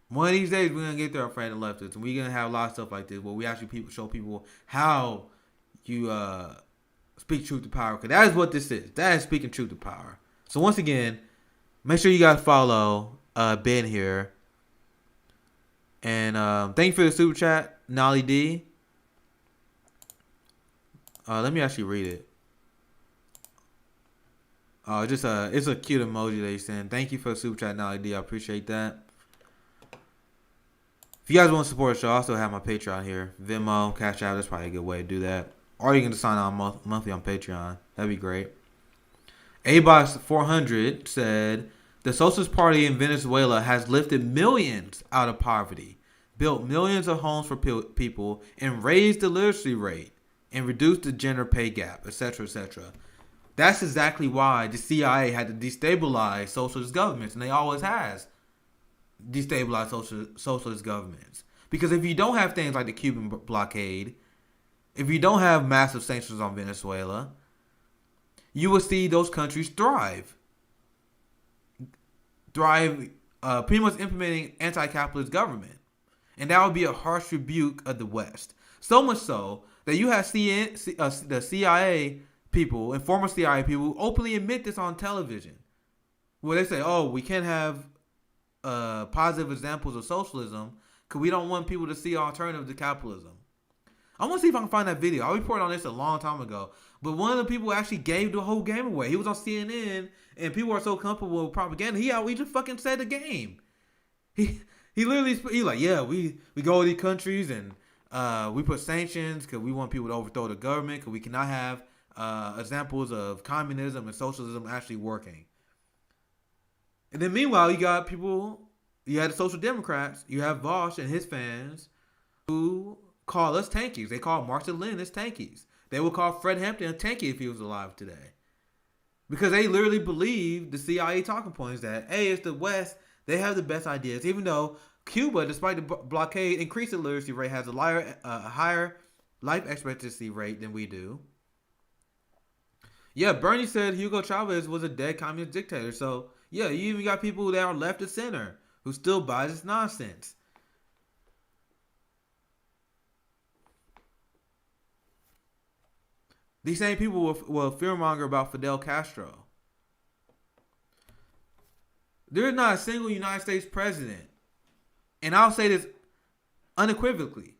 One of these days we're gonna get there, Fred and leftists, and we're gonna have a lot of stuff like this where we actually show people how you speak truth to power. Because that is what this is. That is speaking truth to power. So once again, make sure you guys follow Ben here. And thank you for the super chat, Nolly D. Let me actually read it. It's a cute emoji they send. Thank you for the super chat, Nolly D. I appreciate that. If you guys want to support the show, I also have my Patreon here. Venmo, Cash App, that's probably a good way to do that. Or you can just sign on monthly on Patreon. That'd be great. ABOS400 said, the Socialist Party in Venezuela has lifted millions out of poverty, built millions of homes for people, and raised the literacy rate, and reduced the gender pay gap, etc., etc. That's exactly why the CIA had to destabilize socialist governments, and they always has destabilized socialist governments. Because if you don't have things like the Cuban blockade, if you don't have massive sanctions on Venezuela, you will see those countries thrive, pretty much implementing anti-capitalist government. And that would be a harsh rebuke of the West. So much so that you have the CIA people and former CIA people who openly admit this on television, where they say, oh, we can't have positive examples of socialism because we don't want people to see alternative to capitalism. I want to see if I can find that video. I reported on this a long time ago, but one of the people actually gave the whole game away. He was on CNN, and people are so comfortable with propaganda. He just fucking said the game. He literally like, yeah, we go to these countries and we put sanctions because we want people to overthrow the government because we cannot have examples of communism and socialism actually working. And then meanwhile, you got people, you had the Social Democrats, you have Vosh and his fans who call us tankies. They call Marx and Lenin tankies. They would call Fred Hampton a tanky if he was alive today. Because they literally believe the CIA talking points that, hey, it's the West, they have the best ideas. Even though Cuba, despite the blockade, increased the literacy rate, has a higher life expectancy rate than we do. Yeah, Bernie said Hugo Chavez was a dead communist dictator. So, yeah, you even got people that are left of center who still buy this nonsense. These same people will fearmonger about Fidel Castro. There is not a single United States president, and I'll say this unequivocally,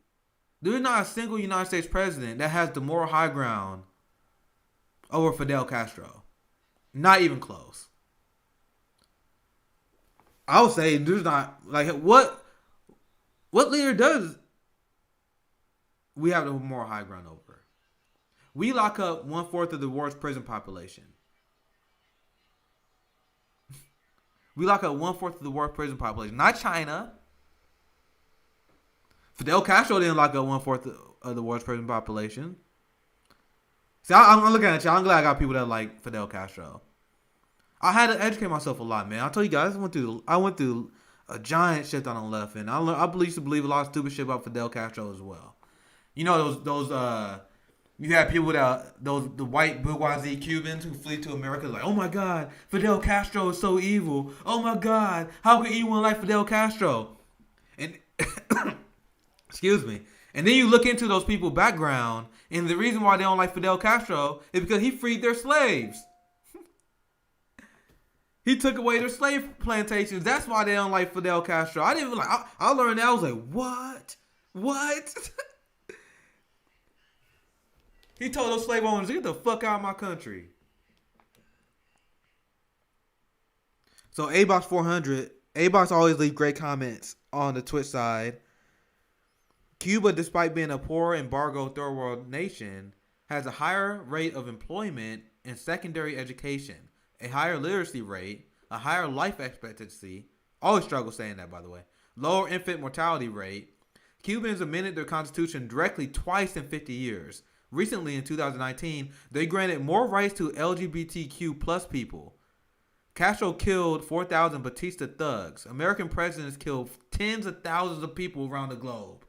there is not a single United States president that has the moral high ground over Fidel Castro. Not even close. I would say there's not, like, what leader does we have the moral high ground over? We lock up 1/4 of the world's prison population. We lock up 1/4 of the world's prison population. Not China. Fidel Castro didn't lock up 1/4 of the world's prison population. See, I'm looking at you. I'm glad I got people that like Fidel Castro. I had to educate myself a lot, man. I'll tell you guys, I went through a giant shift on the left, and I used to believe a lot of stupid shit about Fidel Castro as well. You know those you have people the white bourgeoisie Cubans who flee to America like, oh my God, Fidel Castro is so evil. Oh my God, how could anyone like Fidel Castro? And excuse me. And then you look into those people's background, and the reason why they don't like Fidel Castro is because he freed their slaves. He took away their slave plantations. That's why they don't like Fidel Castro. I didn't even like. I learned that. I was like, what? What? He told those slave owners, get the fuck out of my country. So Abox 400, Abox always leave great comments on the Twitch side. Cuba, despite being a poor, embargo third world nation, has a higher rate of employment and secondary education, a higher literacy rate, a higher life expectancy. Always struggle saying that, by the way. Lower infant mortality rate. Cubans amended their constitution directly twice in 50 years. Recently, in 2019, they granted more rights to LGBTQ plus people. Castro killed 4,000 Batista thugs. American presidents killed tens of thousands of people around the globe.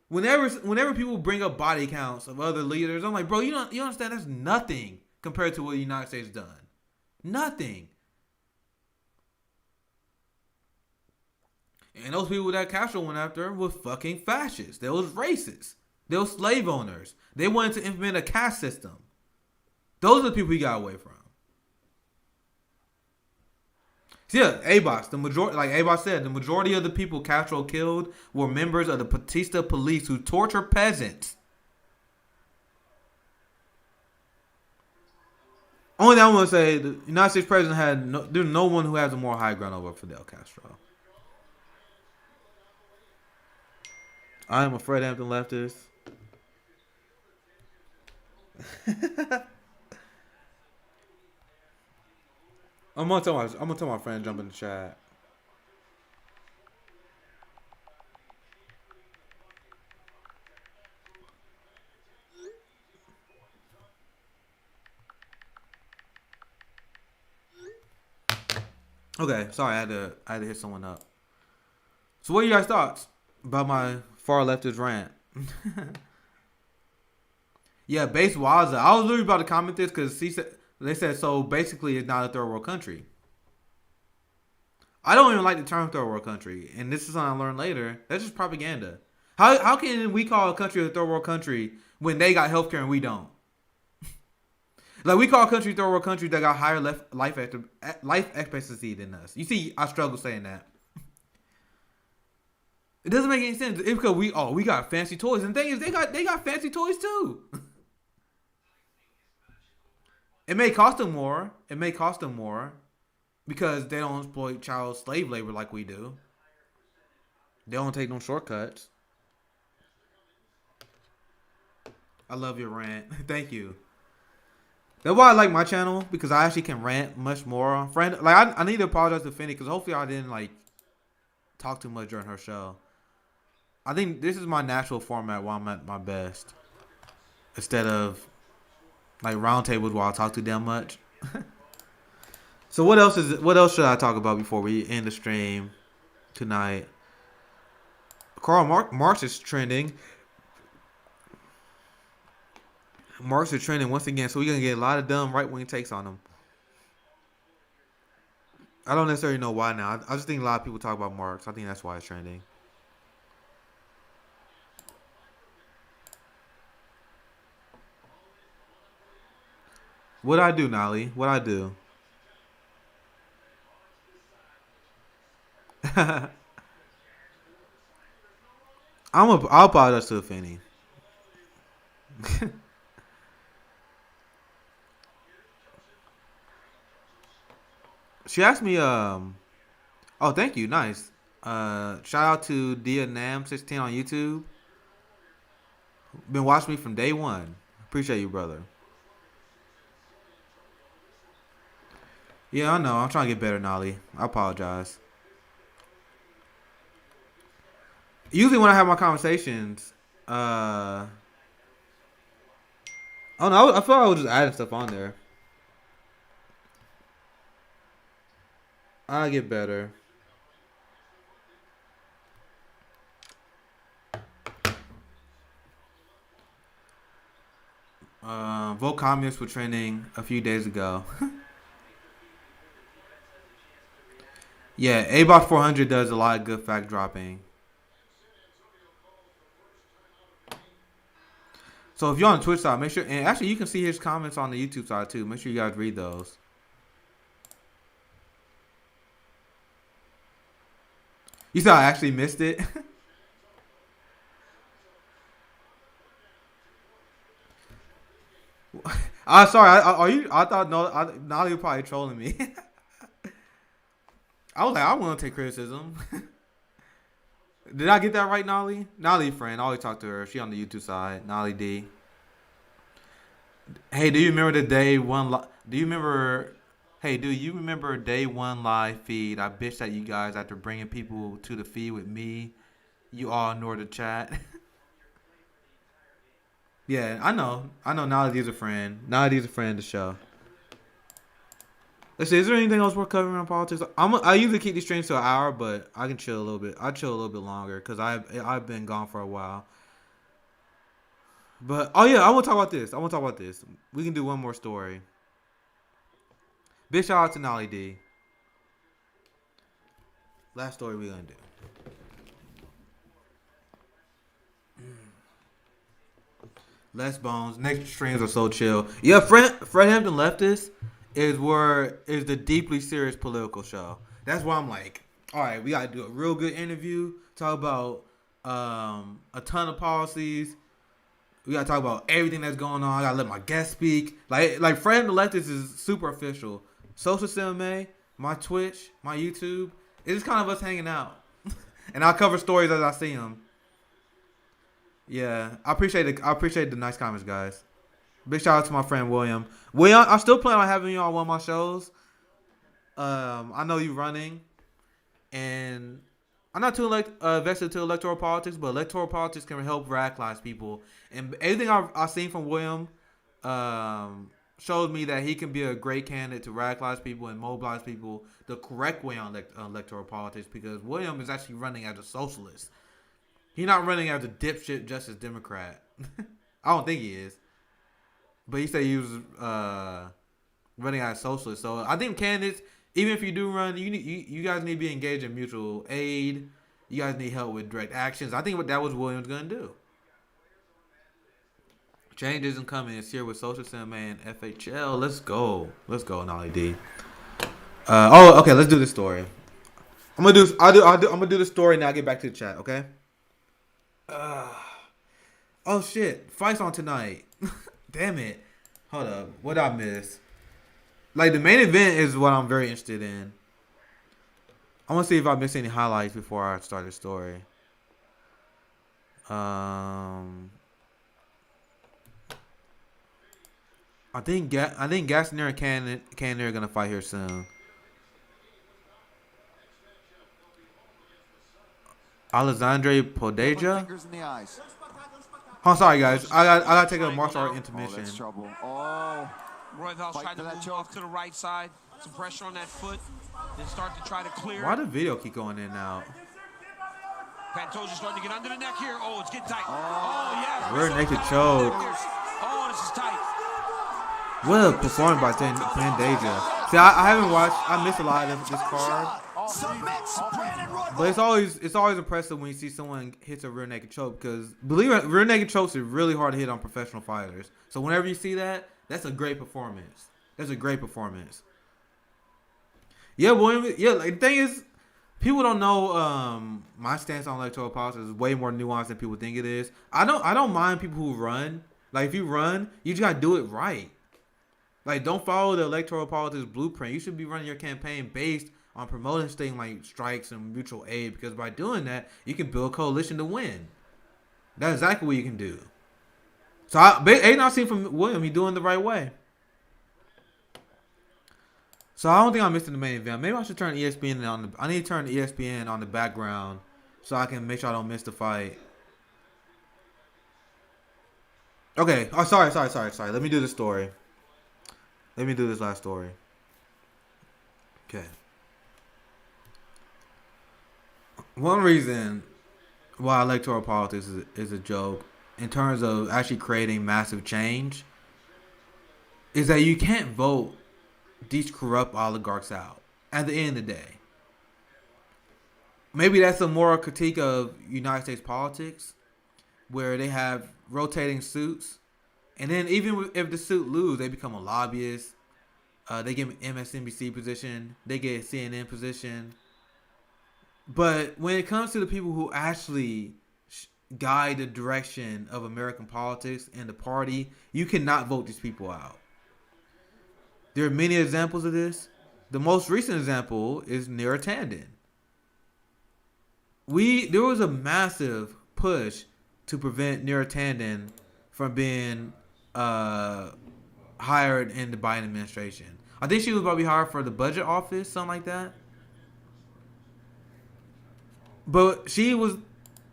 Whenever people bring up body counts of other leaders, I'm like, bro, you understand that's nothing compared to what the United States has done. Nothing. And those people that Castro went after were fucking fascists. They was racist. They were slave owners. They wanted to implement a caste system. Those are the people he got away from. So yeah, Abox, the majority, like Abox said, the majority of the people Castro killed were members of the Batista police who torture peasants. Only thing I want to say, the United States president there's no one who has a more high ground over Fidel Castro. I am a Fred Hampton leftist. I'm gonna tell my friend to jump in the chat. Okay, sorry, I had to hit someone up. So what are you guys' thoughts about my far leftist rant? Yeah, Base Waza. I was literally about to comment this because they said so. Basically, it's not a third world country. I don't even like the term third world country, and this is something I learned later. That's just propaganda. How can we call a country a third world country when they got healthcare and we don't? Like, we call a country third world country that got higher life expectancy than us. You see, I struggle saying that. It doesn't make any sense. It's because we got fancy toys, and the thing is, they got fancy toys too. It may cost them more. Because they don't exploit child slave labor like we do. They don't take no shortcuts. I love your rant. Thank you. That's why I like my channel, because I actually can rant much more. Friend, like I need to apologize to Finny, because hopefully I didn't like talk too much during her show. I think this is my natural format while I'm at my best, instead of like roundtables where I talk too damn much. So what else should I talk about before we end the stream tonight? Karl Marx is trending. Marx is trending once again, so we're gonna get a lot of dumb right-wing takes on him. I don't necessarily know why now. I just think a lot of people talk about Marx. I think that's why it's trending. What'd I do, Nolly? What'd I do? I'll apologize to Fanny. She asked me, oh, thank you, nice. Shout out to Dia Nam 16 on YouTube. Been watching me from day one. Appreciate you, brother. Yeah, I know. I'm trying to get better, Nolly. I apologize. Usually when I have my conversations, I don't know. I feel like I was just adding stuff on there. I get better. Vote communists were trending a few days ago. Yeah, A-Box 400 does a lot of good fact dropping. So if you're on the Twitch side, make sure, and actually you can see his comments on the YouTube side too. Make sure you guys read those. You said I actually missed it. Sorry. Are you? I thought Nolly was probably trolling me. I was like, I want to take criticism. Did I get that right, Nolly? Nolly, friend. I always talk to her. She on the YouTube side. Nolly D. Hey, do you remember the day one? Do you remember? Hey, do you remember day one live feed? I bitched at you guys after bringing people to the feed with me. You all ignored the chat. Yeah, I know. Nolly D's a friend. Nolly D's a friend of the show. Let's see. Is there anything else worth covering on politics? I usually keep these streams to an hour, but I can chill a little bit. I chill a little bit longer because I've been gone for a while. But oh yeah, I want to talk about this. We can do one more story. Big shout out to Nolly D. Last story we're gonna do. Less bones. Next streams are so chill. Yeah, Fred Hampton Leftist is the deeply serious political show. That's why I'm like, all right, we gotta do a real good interview. Talk about a ton of policies. We gotta talk about everything that's going on. I gotta let my guests speak. Like Fred Hampton Leftist is super official. Social CMA, my Twitch, my YouTube. It's just kind of us hanging out, and I'll cover stories as I see them. Yeah, I appreciate the nice comments, guys. Big shout out to my friend William. William, I still plan on having you on one of my shows. I know you running, and I'm not too vested to electoral politics, but electoral politics can help radicalize people. And everything I've seen from William showed me that he can be a great candidate to radicalize people and mobilize people the correct way on electoral politics, because William is actually running as a socialist. He's not running as a dipshit Justice Democrat. I don't think he is. But he said he was running as a socialist. So I think candidates, even if you do run, you guys need to be engaged in mutual aid. You guys need help with direct actions. I think that was Williams going to do. Change isn't coming. It's here with Social CMA and FHL. Let's go. Let's go, Nolly D. Okay. Let's do this story. I'm gonna do the story and I'll get back to the chat. Okay. Oh shit! Fights on tonight. Damn it! Hold up. What did I miss? Like the main event is what I'm very interested in. I want to see if I missed any highlights before I start the story. I think Gassner and Cannonier are gonna fight here soon. Alexandre Podeja. Oh, sorry guys. I got to take a martial art intermission. Oh, that's trouble. Oh. Royval's trying to move off to the right side. Some pressure on that foot. Then start to try to clear. Why the video keep going in and out? Pantoja's starting to get under the neck here. Oh, it's getting tight. Oh, yeah. Rear naked choke. Oh, this is tight. What a performance by Pantoja. See, I haven't watched. I missed a lot of this card. But it's always impressive when you see someone hits a rear naked choke, because believe it, rear naked chokes are really hard to hit on professional fighters. So whenever you see that, that's a great performance. That's a great performance. Yeah, William. Yeah, like the thing is, people don't know my stance on electoral politics is way more nuanced than people think it is. I don't mind people who run. Like if you run, you just gotta do it right. Like don't follow the electoral politics blueprint. You should be running your campaign based on promoting things like strikes and mutual aid, because by doing that, you can build a coalition to win. That's exactly what you can do. So I've seen from William, he's doing the right way. So I don't think I'm missing the main event. Maybe I should turn ESPN on. I need to turn ESPN on the background so I can make sure I don't miss the fight. Okay. Oh, sorry. Let me do the story. Let me do this last story. Okay. One reason why electoral politics is a joke in terms of actually creating massive change is that you can't vote these corrupt oligarchs out at the end of the day. Maybe that's a moral critique of United States politics, where they have rotating suits, and then even if the suit lose, they become a lobbyist. They get an MSNBC position, they get a CNN position. But when it comes to the people who actually guide the direction of American politics and the party, you cannot vote these people out. There are many examples of this. The most recent example is Neera Tanden. There was a massive push to prevent Neera Tanden from being hired in the Biden administration. I think she was probably hired for the budget office, something like that. But she was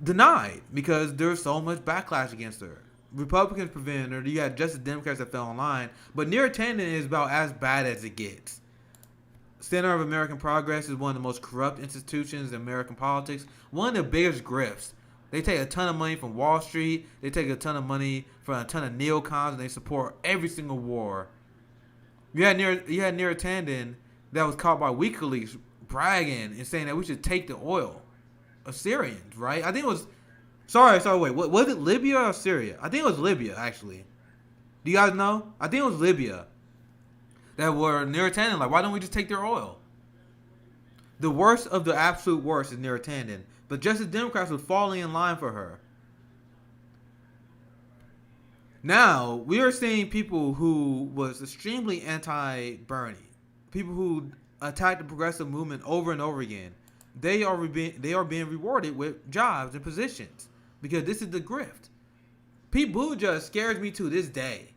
denied because there was so much backlash against her. Republicans prevented her. You had just the Democrats that fell in line. But Neera Tanden is about as bad as it gets. Center of American Progress is one of the most corrupt institutions in American politics. One of the biggest grifts. They take a ton of money from Wall Street. They take a ton of money from a ton of neocons, and they support every single war. You had Neera Tanden that was caught by WikiLeaks bragging and saying that we should take the oil of Syrians, right? I think it was... Wait. Was it Libya or Syria? I think it was Libya, actually. Do you guys know? I think it was Libya. That were Neera Tanden. Like, why don't we just take their oil? The worst of the absolute worst is Neera Tanden. But just as Democrats were falling in line for her. Now, we are seeing people who was extremely anti-Bernie. People who attacked the progressive movement over and over again. They are being rewarded with jobs and positions. Because this is the grift. Pete Buttigieg scares me to this day.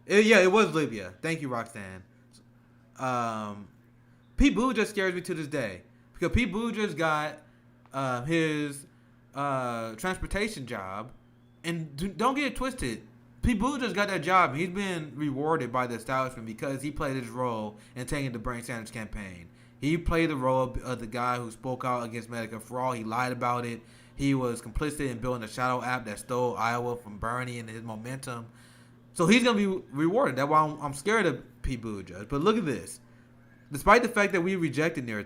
It was Libya. Thank you, Roxanne. Pete Buttigieg scares me to this day. Because Pete Buttigieg got his transportation job. And don't get it twisted. Pete Buttigieg got that job. And he's been rewarded by the establishment because he played his role in taking the Bernie Sanders campaign. He played the role of the guy who spoke out against Medicare for All. He lied about it. He was complicit in building a shadow app that stole Iowa from Bernie and his momentum. So he's going to be rewarded. That's why I'm scared of Pete Buttigieg. But look at this. Despite the fact that we rejected Neera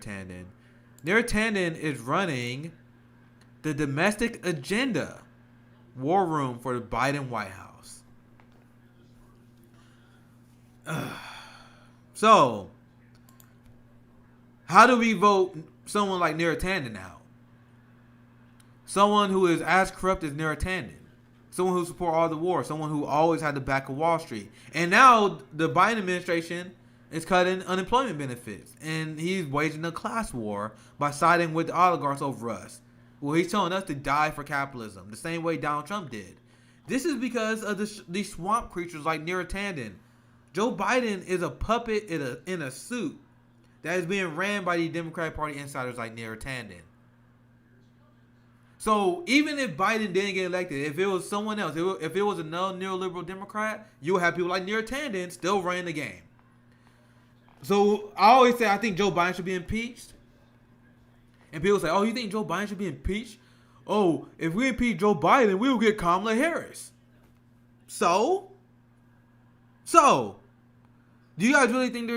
Tanden is running the domestic agenda war room for the Biden White House. So, how do we vote someone like Neera Tanden out? Someone who is as corrupt as Neera Tanden. Someone who support all the war. Someone who always had the back of Wall Street. And now the Biden administration is cutting unemployment benefits. And he's waging a class war by siding with the oligarchs over us. Well, he's telling us to die for capitalism. The same way Donald Trump did. This is because of these swamp creatures like Neera Tanden. Joe Biden is a puppet in a suit that is being ran by the Democratic Party insiders like Neera Tanden. So even if Biden didn't get elected, if it was someone else, if it was another neoliberal Democrat, you would have people like Neera Tanden still running the game. So I always say I think Joe Biden should be impeached. And people say, oh, you think Joe Biden should be impeached? Oh, if we impeach Joe Biden, we will get Kamala Harris. So, do you guys really think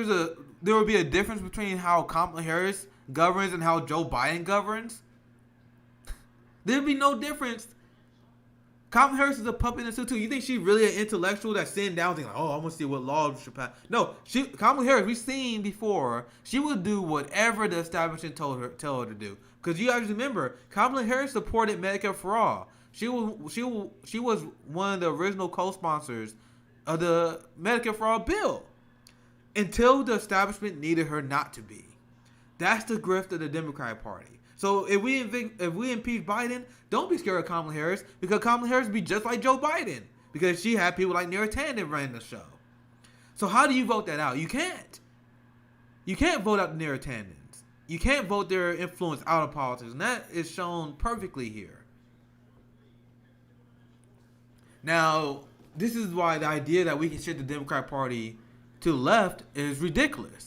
there will be a difference between how Kamala Harris governs and how Joe Biden governs? There'd be no difference. Kamala Harris is a puppet in the suit too. You think she's really an intellectual that's sitting down thinking, oh, I'm gonna see what laws should pass? No, Kamala Harris, we've seen before, she would do whatever the establishment tell her to do. Because you guys remember, Kamala Harris supported Medicare for All. She was one of the original co-sponsors of the Medicare for All bill until the establishment needed her not to be. That's the grift of the Democratic Party. So if we impeach Biden, don't be scared of Kamala Harris, because Kamala Harris be just like Joe Biden, because she had people like Neera Tanden running the show. So how do you vote that out? You can't. You can't vote out the Neera Tandens. You can't vote their influence out of politics, and that is shown perfectly here. Now, this is why the idea that we can shift the Democratic Party to the left is ridiculous.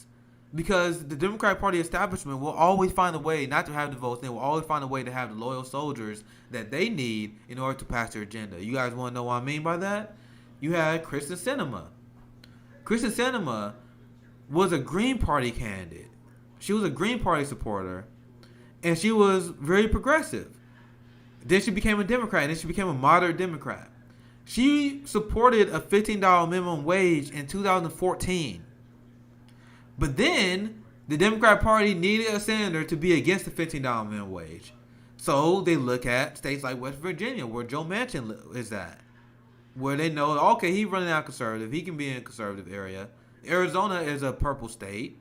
Because the Democratic Party establishment will always find a way not to have the votes. They will always find a way to have the loyal soldiers that they need in order to pass their agenda. You guys want to know what I mean by that? You had Kristen Sinema. Kristen Sinema was a Green Party candidate. She was a Green Party supporter, and she was very progressive. Then she became a Democrat, and then she became a moderate Democrat. She supported a $15 minimum wage in 2014. But then the Democrat Party needed a senator to be against the $15 minimum wage. So they look at states like West Virginia, where Joe Manchin is at, where they know, okay, he's running out conservative. He can be in a conservative area. Arizona is a purple state.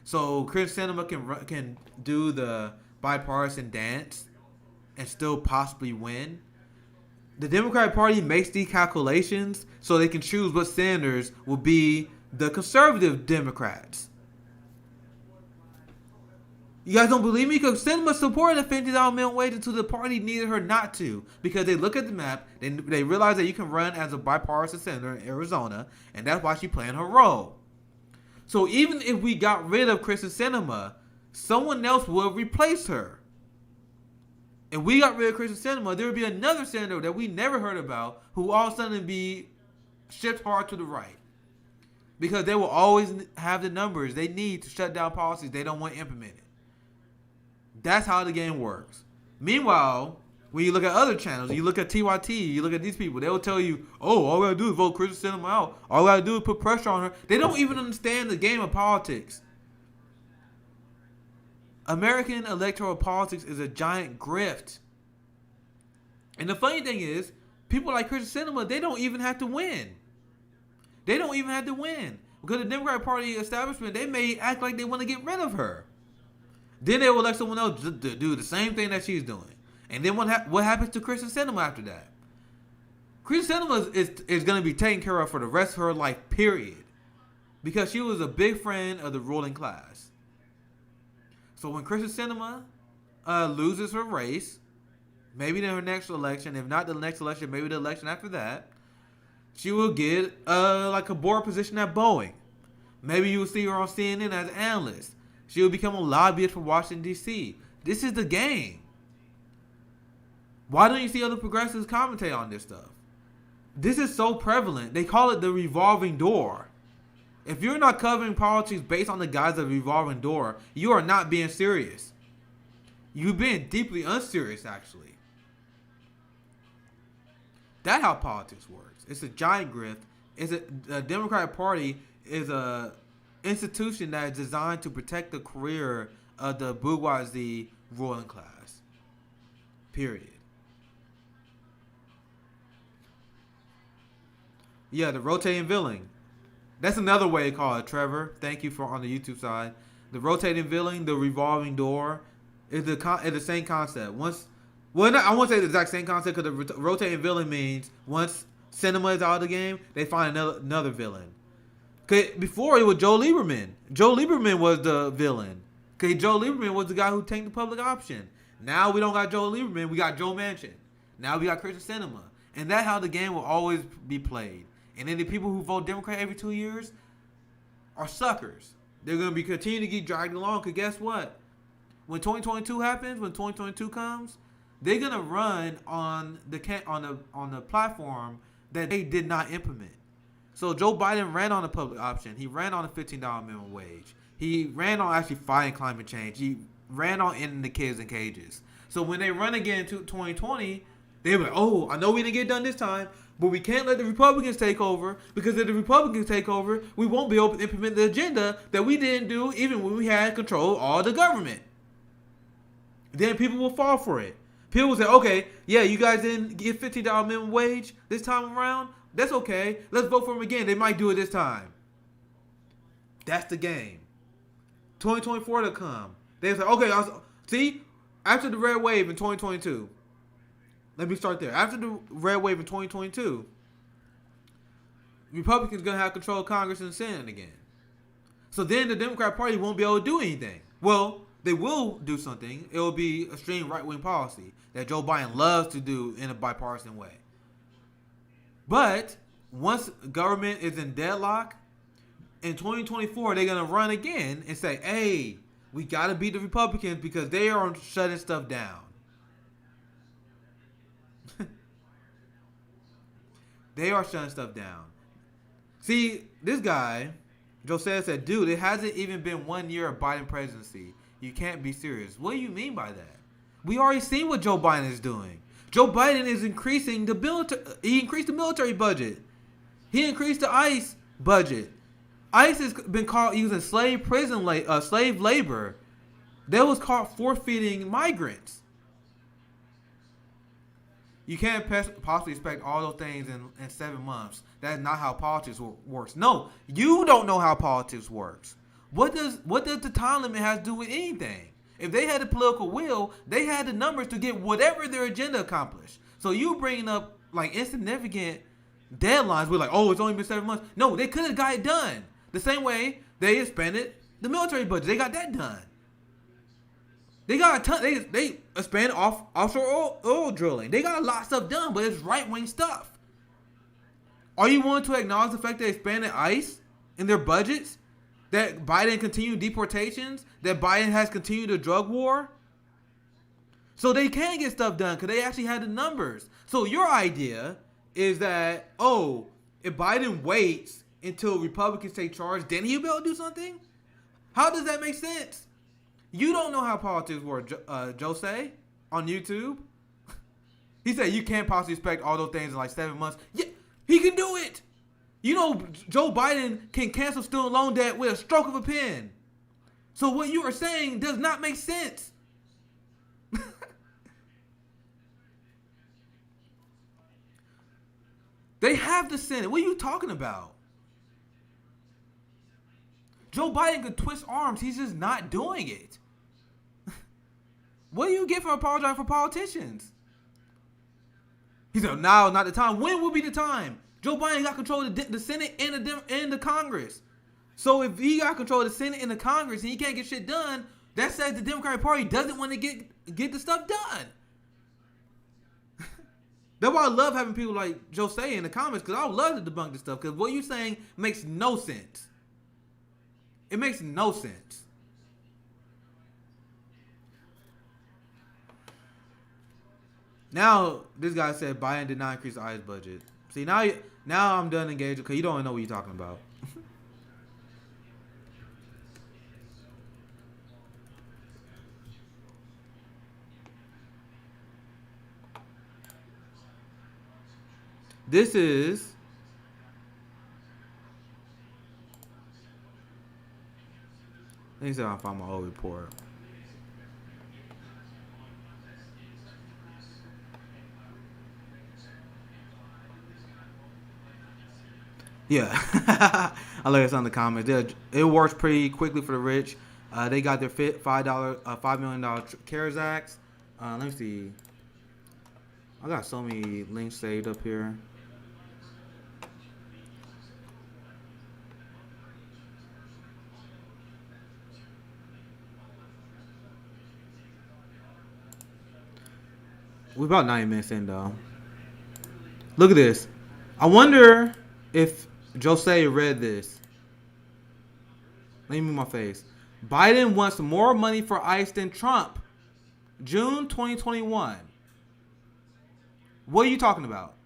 So Chris Sinema can do the bipartisan dance and still possibly win. The Democratic Party makes these calculations so they can choose what senators will be the conservative Democrats. You guys don't believe me? Because Sinema supported a $50 minimum wage until the party needed her not to. Because they look at the map, they realize that you can run as a bipartisan senator in Arizona, and that's why she's playing her role. So even if we got rid of Kristen Sinema, someone else will replace her. If we got rid of Kristen Sinema, there would be another senator that we never heard about who all of a sudden be shift hard to the right. Because they will always have the numbers they need to shut down policies they don't want implemented. That's how the game works. Meanwhile, when you look at other channels, you look at TYT, you look at these people, they will tell you, oh, all we gotta do is vote Kristen Sinema out. All we gotta do is put pressure on her. They don't even understand the game of politics. American electoral politics is a giant grift. And the funny thing is, people like Kristen Sinema, they don't even have to win. They don't even have to win. Because the Democratic Party establishment, they may act like they want to get rid of her. Then they will elect someone else to do the same thing that she's doing. And then what happens to Kristen Sinema after that? Kristen Sinema is going to be taken care of for the rest of her life, period. Because she was a big friend of the ruling class. So when Kristen Sinema loses her race, maybe in her next election, if not the next election, maybe the election after that, she will get like a board position at Boeing. Maybe you will see her on CNN as an analyst. She will become a lobbyist for Washington, D.C. This is the game. Why don't you see other progressives commentate on this stuff? This is so prevalent. They call it the revolving door. If you're not covering politics based on the guise of revolving door, you are not being serious. You're being deeply unserious, actually. That's how politics works. It's a giant grift. The Democratic Party is a institution that is designed to protect the career of the bourgeoisie ruling class. Period. Yeah, the rotating villain. That's another way to call it, Trevor. Thank you for on the YouTube side. The rotating villain, the revolving door, is the same concept. I won't say the exact same concept because the rotating villain means once Sinema is out of the game, they find another villain. Before it was Joe Lieberman. Joe Lieberman was the villain. Joe Lieberman was the guy who tanked the public option. Now we don't got Joe Lieberman, we got Joe Manchin. Now we got Kristen Sinema. And that's how the game will always be played. And then the people who vote Democrat every 2 years are suckers. They're going to be continuing to get dragged along because guess what? When 2022 happens, when 2022 comes, they're going to run on the platform that they did not implement. So Joe Biden ran on the public option. He ran on a $15 minimum wage. He ran on actually fighting climate change. He ran on ending the kids in cages. So when they run again to 2020, they're like, oh, I know we didn't get done this time, but we can't let the Republicans take over because if the Republicans take over, we won't be able to implement the agenda that we didn't do even when we had control of all the government. Then people will fall for it. People will say, okay, yeah, you guys didn't get $15 minimum wage this time around. That's okay. Let's vote for them again. They might do it this time. That's the game. 2024 to come. They say, okay, see, after the red wave in 2022, let me start there. After the red wave in 2022, Republicans going to have control of Congress and the Senate again. So then the Democrat Party won't be able to do anything. Well, they will do something. It will be extreme right-wing policy that Joe Biden loves to do in a bipartisan way. But once government is in deadlock, in 2024, they're going to run again and say, hey, we got to beat the Republicans because they are shutting stuff down. They are shutting stuff down. See, this guy, Jose said, dude, it hasn't even been 1 year of Biden presidency. You can't be serious. What do you mean by that? We already seen what Joe Biden is doing. Joe Biden is increasing the military. He increased the military budget. He increased the ICE budget. ICE has been caught using slave labor. They was caught forfeiting migrants. You can't possibly expect all those things in 7 months. That's not how politics works. No, you don't know how politics works. What does the time limit have to do with anything? If they had the political will, they had the numbers to get whatever their agenda accomplished. So you bringing up like insignificant deadlines, we're like, oh, it's only been 7 months. No, they could have got it done. The same way they expanded the military budget. They got that done. They got a ton. They expanded offshore oil drilling. They got a lot of stuff done, but it's right-wing stuff. Are you willing to acknowledge the fact they expanded ICE in their budgets? That Biden continued deportations? That Biden has continued a drug war? So they can get stuff done because they actually had the numbers. So your idea is that, oh, if Biden waits until Republicans take charge, then he'll be able to do something? How does that make sense? You don't know how politics work, Jose, on YouTube. He said you can't possibly expect all those things in like 7 months. Yeah, he can do it. You know, Joe Biden can cancel student loan debt with a stroke of a pen. So what you are saying does not make sense. They have the Senate. What are you talking about? Joe Biden could twist arms. He's just not doing it. What do you get for apologizing for politicians? He said, now not the time. When will be the time? Joe Biden got control of the Senate and the Congress. So if he got control of the Senate and the Congress and he can't get shit done, that says the Democratic Party doesn't want to get the stuff done. That's why I love having people like Jose in the comments, because I would love to debunk this stuff, because what you're saying makes no sense. It makes no sense. Now, this guy said Biden did not increase the ICE budget. See, now I'm done engaging because you don't know what you're talking about. This is I think I found my old report. Yeah, I look at some of the comments. It works pretty quickly for the rich. They got their $5 million CARES Act. Let me see. I got so many links saved up here. We're about 90 minutes in, though. Look at this. I wonder if Jose read this. Let me move my face. Biden wants more money for ICE than Trump. June 2021. What are you talking about?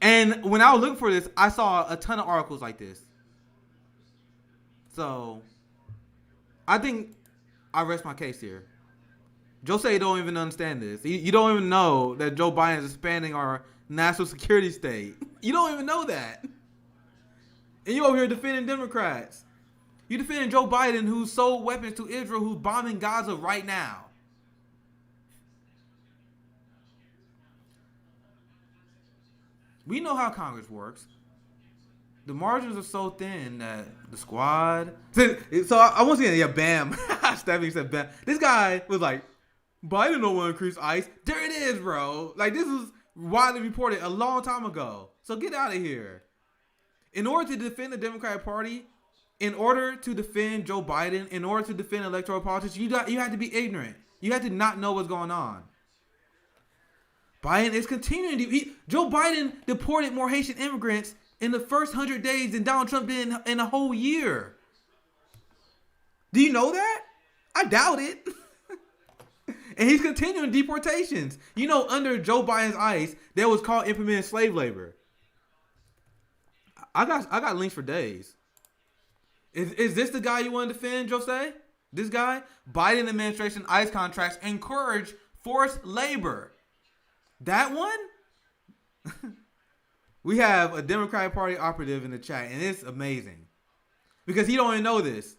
And when I was looking for this, I saw a ton of articles like this. So, I think I rest my case here. Jose don't even understand this. You don't even know that Joe Biden is expanding our national security state. You don't even know that. And you over here defending Democrats. You defending Joe Biden, who sold weapons to Israel, who's bombing Gaza right now. We know how Congress works. The margins are so thin that the squad... So I once again, yeah, bam. Stephanie said bam. This guy was like, Biden don't want to increase ICE. There it is, bro. Like, this was widely reported a long time ago. So get out of here. In order to defend the Democratic Party, in order to defend Joe Biden, in order to defend electoral politics, you have to be ignorant. You have to not know what's going on. Biden is continuing. Joe Biden deported more Haitian immigrants in the first 100 days than Donald Trump did in a whole year. Do you know that? I doubt it. And he's continuing deportations. You know, under Joe Biden's ICE, that was called implementing slave labor. I got links for days. Is this the guy you want to defend, Jose? This guy? Biden administration ICE contracts encourage forced labor. That one? We have a Democratic Party operative in the chat, and it's amazing. Because he don't even know this.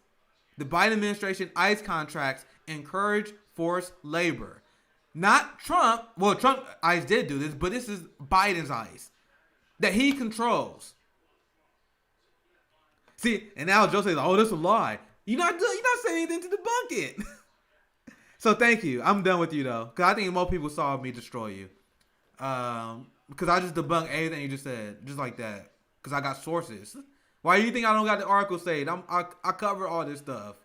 The Biden administration ICE contracts encourage forced labor. Not Trump. Well, Trump ICE did do this, but this is Biden's ICE that he controls. See, and now Joe says, "Oh, this is a lie." You're not saying anything to debunk it. So thank you. I'm done with you though, because I think most people saw me destroy you. Because I just debunked everything you just said, just like that. Because I got sources. Why do you think I don't got the article saved? I cover all this stuff.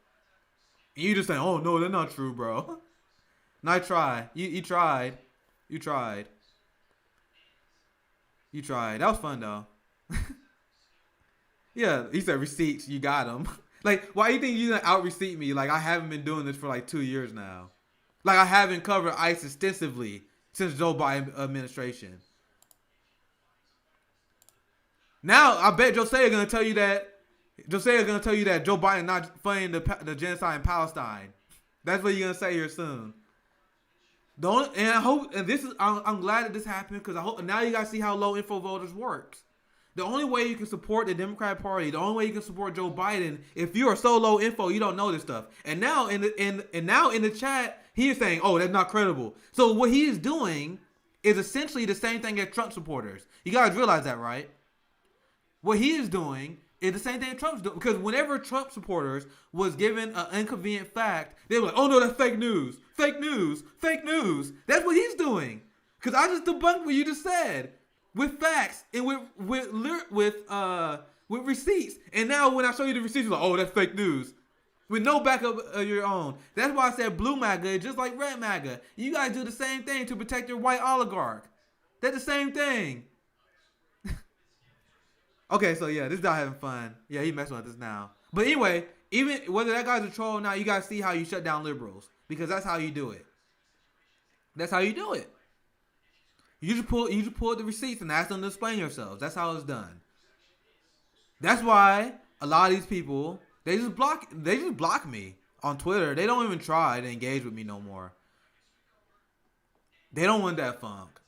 And you just saying, "Oh no, that's not true, bro." And I tried. You tried. You tried. You tried. That was fun though. Yeah, he said receipts. You got them. Like, why do you think you're gonna out receipt me? Like, I haven't been doing this for like 2 years now. Like, I haven't covered ICE extensively since Joe Biden administration. Now, I bet Josiah gonna tell you that Joe Biden not funding the genocide in Palestine. That's what you're gonna say here soon. I'm glad that this happened because I hope now you guys see how low info voters works. The only way you can support the Democratic Party, the only way you can support Joe Biden, if you are so low info, you don't know this stuff. And now in the chat, he is saying, "Oh, that's not credible." So what he is doing is essentially the same thing as Trump supporters. You guys realize that, right? What he is doing is the same thing Trump's doing. Because whenever Trump supporters was given an inconvenient fact, they were like, "Oh no, that's fake news, fake news, fake news." That's what he's doing. Because I just debunked what you just said. With facts and with receipts, and now when I show you the receipts, you're like, "Oh, that's fake news," with no backup of your own. That's why I said blue MAGA is just like red MAGA. You guys do the same thing to protect your white oligarch. They're the same thing. Okay, so yeah, this guy having fun. Yeah, he messing with us now. But anyway, even whether that guy's a troll or not, you guys see how you shut down liberals because that's how you do it. That's how you do it. You just pull the receipts and ask them to explain yourselves. That's how it's done. That's why a lot of these people they just block me on Twitter. They don't even try to engage with me no more. They don't want that funk.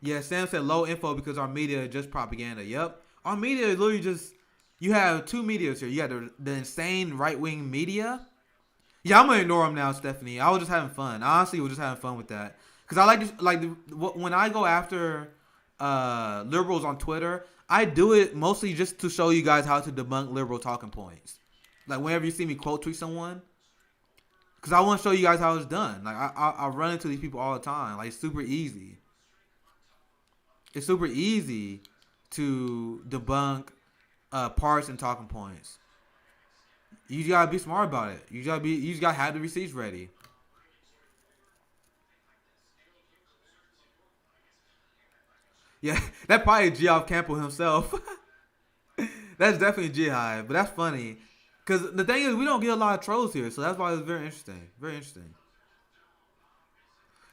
Yeah, Sam said low info because our media is just propaganda. Yep. Our media is literally just you have two medias here. You have the insane right-wing media. Yeah, I'm gonna ignore them now, Stephanie. I was just having fun. I honestly was just having fun with that. Because I when I go after liberals on Twitter, I do it mostly just to show you guys how to debunk liberal talking points. Like whenever you see me quote tweet someone, because I want to show you guys how it's done. Like I run into these people all the time. Like it's super easy. It's super easy to debunk parts and talking points. You just gotta be smart about it. You just gotta have the receipts ready. Yeah, that probably Geoff Campbell himself. That's definitely Jihad, but that's funny. Because the thing is, we don't get a lot of trolls here, so that's why it's very interesting. Very interesting.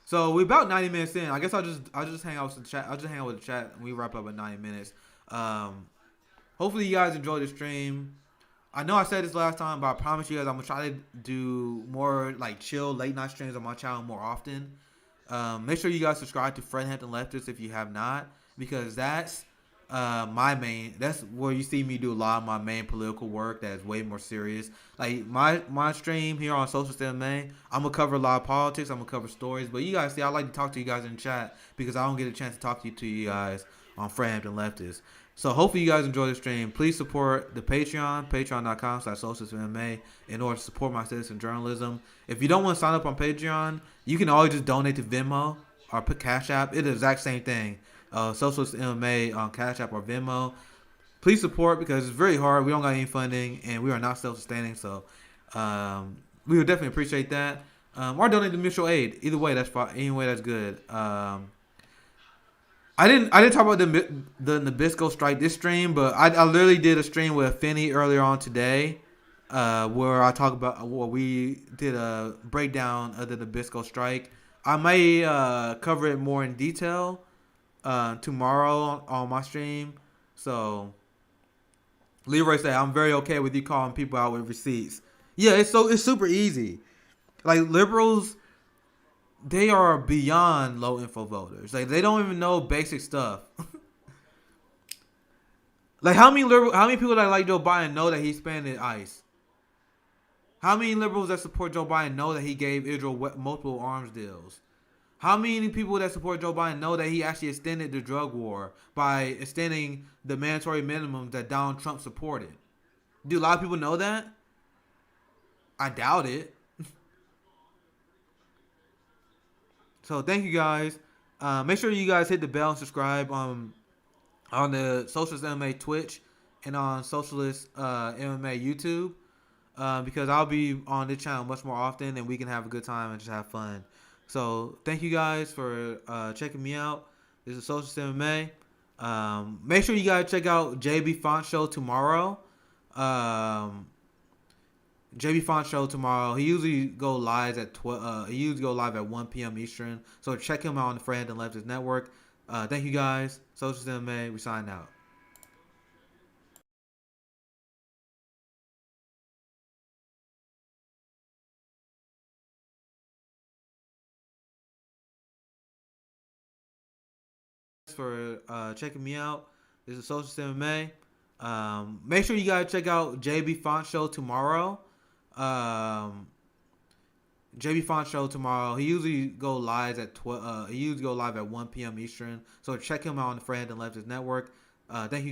So we're about 90 minutes in. I guess I'll just hang out with the chat. I'll just hang out with the chat and we wrap up at 90 minutes. Hopefully you guys enjoyed the stream. I know I said this last time, but I promise you guys I'm gonna try to do more like chill late night streams on my channel more often. Make sure you guys subscribe to Fred Hampton Leftist if you have not, because that's that's where you see me do a lot of my main political work that is way more serious. Like my stream here on Social MMA, I'm gonna cover a lot of politics, I'm gonna cover stories, but you guys see I like to talk to you guys in chat because I don't get a chance to talk to you guys on Fred Hampton Leftist. So hopefully you guys enjoy the stream. Please support the Patreon, patreon.com/SocialistMMA, in order to support my citizen journalism. If you don't want to sign up on Patreon, you can always just donate to Venmo or put Cash App. It's the exact same thing. Socialist MMA on Cash App or Venmo. Please support because it's very hard. We don't got any funding and we are not self-sustaining. So we would definitely appreciate that. Or donate to mutual aid. Either way, that's fine. Anyway, that's good. I didn't talk about the Nabisco strike this stream, but I literally did a stream with Finney earlier on today, where I talk about we did a breakdown of the Nabisco strike. I may cover it more in detail tomorrow on my stream. So Leroy said, "I'm very okay with you calling people out with receipts." Yeah, it's super easy. Like liberals, they are beyond low info voters. Like they don't even know basic stuff. Like how many people that like Joe Biden know that he expanded ICE? How many liberals that support Joe Biden know that he gave Israel multiple arms deals? How many people that support Joe Biden know that he actually extended the drug war by extending the mandatory minimums that Donald Trump supported? Do a lot of people know that? I doubt it. So thank you guys. Make sure you guys hit the bell and subscribe on the Socialist MMA Twitch and on Socialist MMA YouTube. Because I'll be on this channel much more often and we can have a good time and just have fun. So thank you guys for checking me out. This is Socialist MMA. Make sure you guys check out JB Font Show tomorrow. JB Font Show tomorrow. He usually go live at 1 p.m. Eastern. So check him out on the Friend and Leftist Network. Thank you guys. Socialist MMA. We sign out. For checking me out. This is Socialist MMA. Make sure you guys check out JB Font Show tomorrow. JB Font Show tomorrow. He usually go live at 1 p.m. Eastern. So check him out on the Friend and Leftist Network. Thank you guys.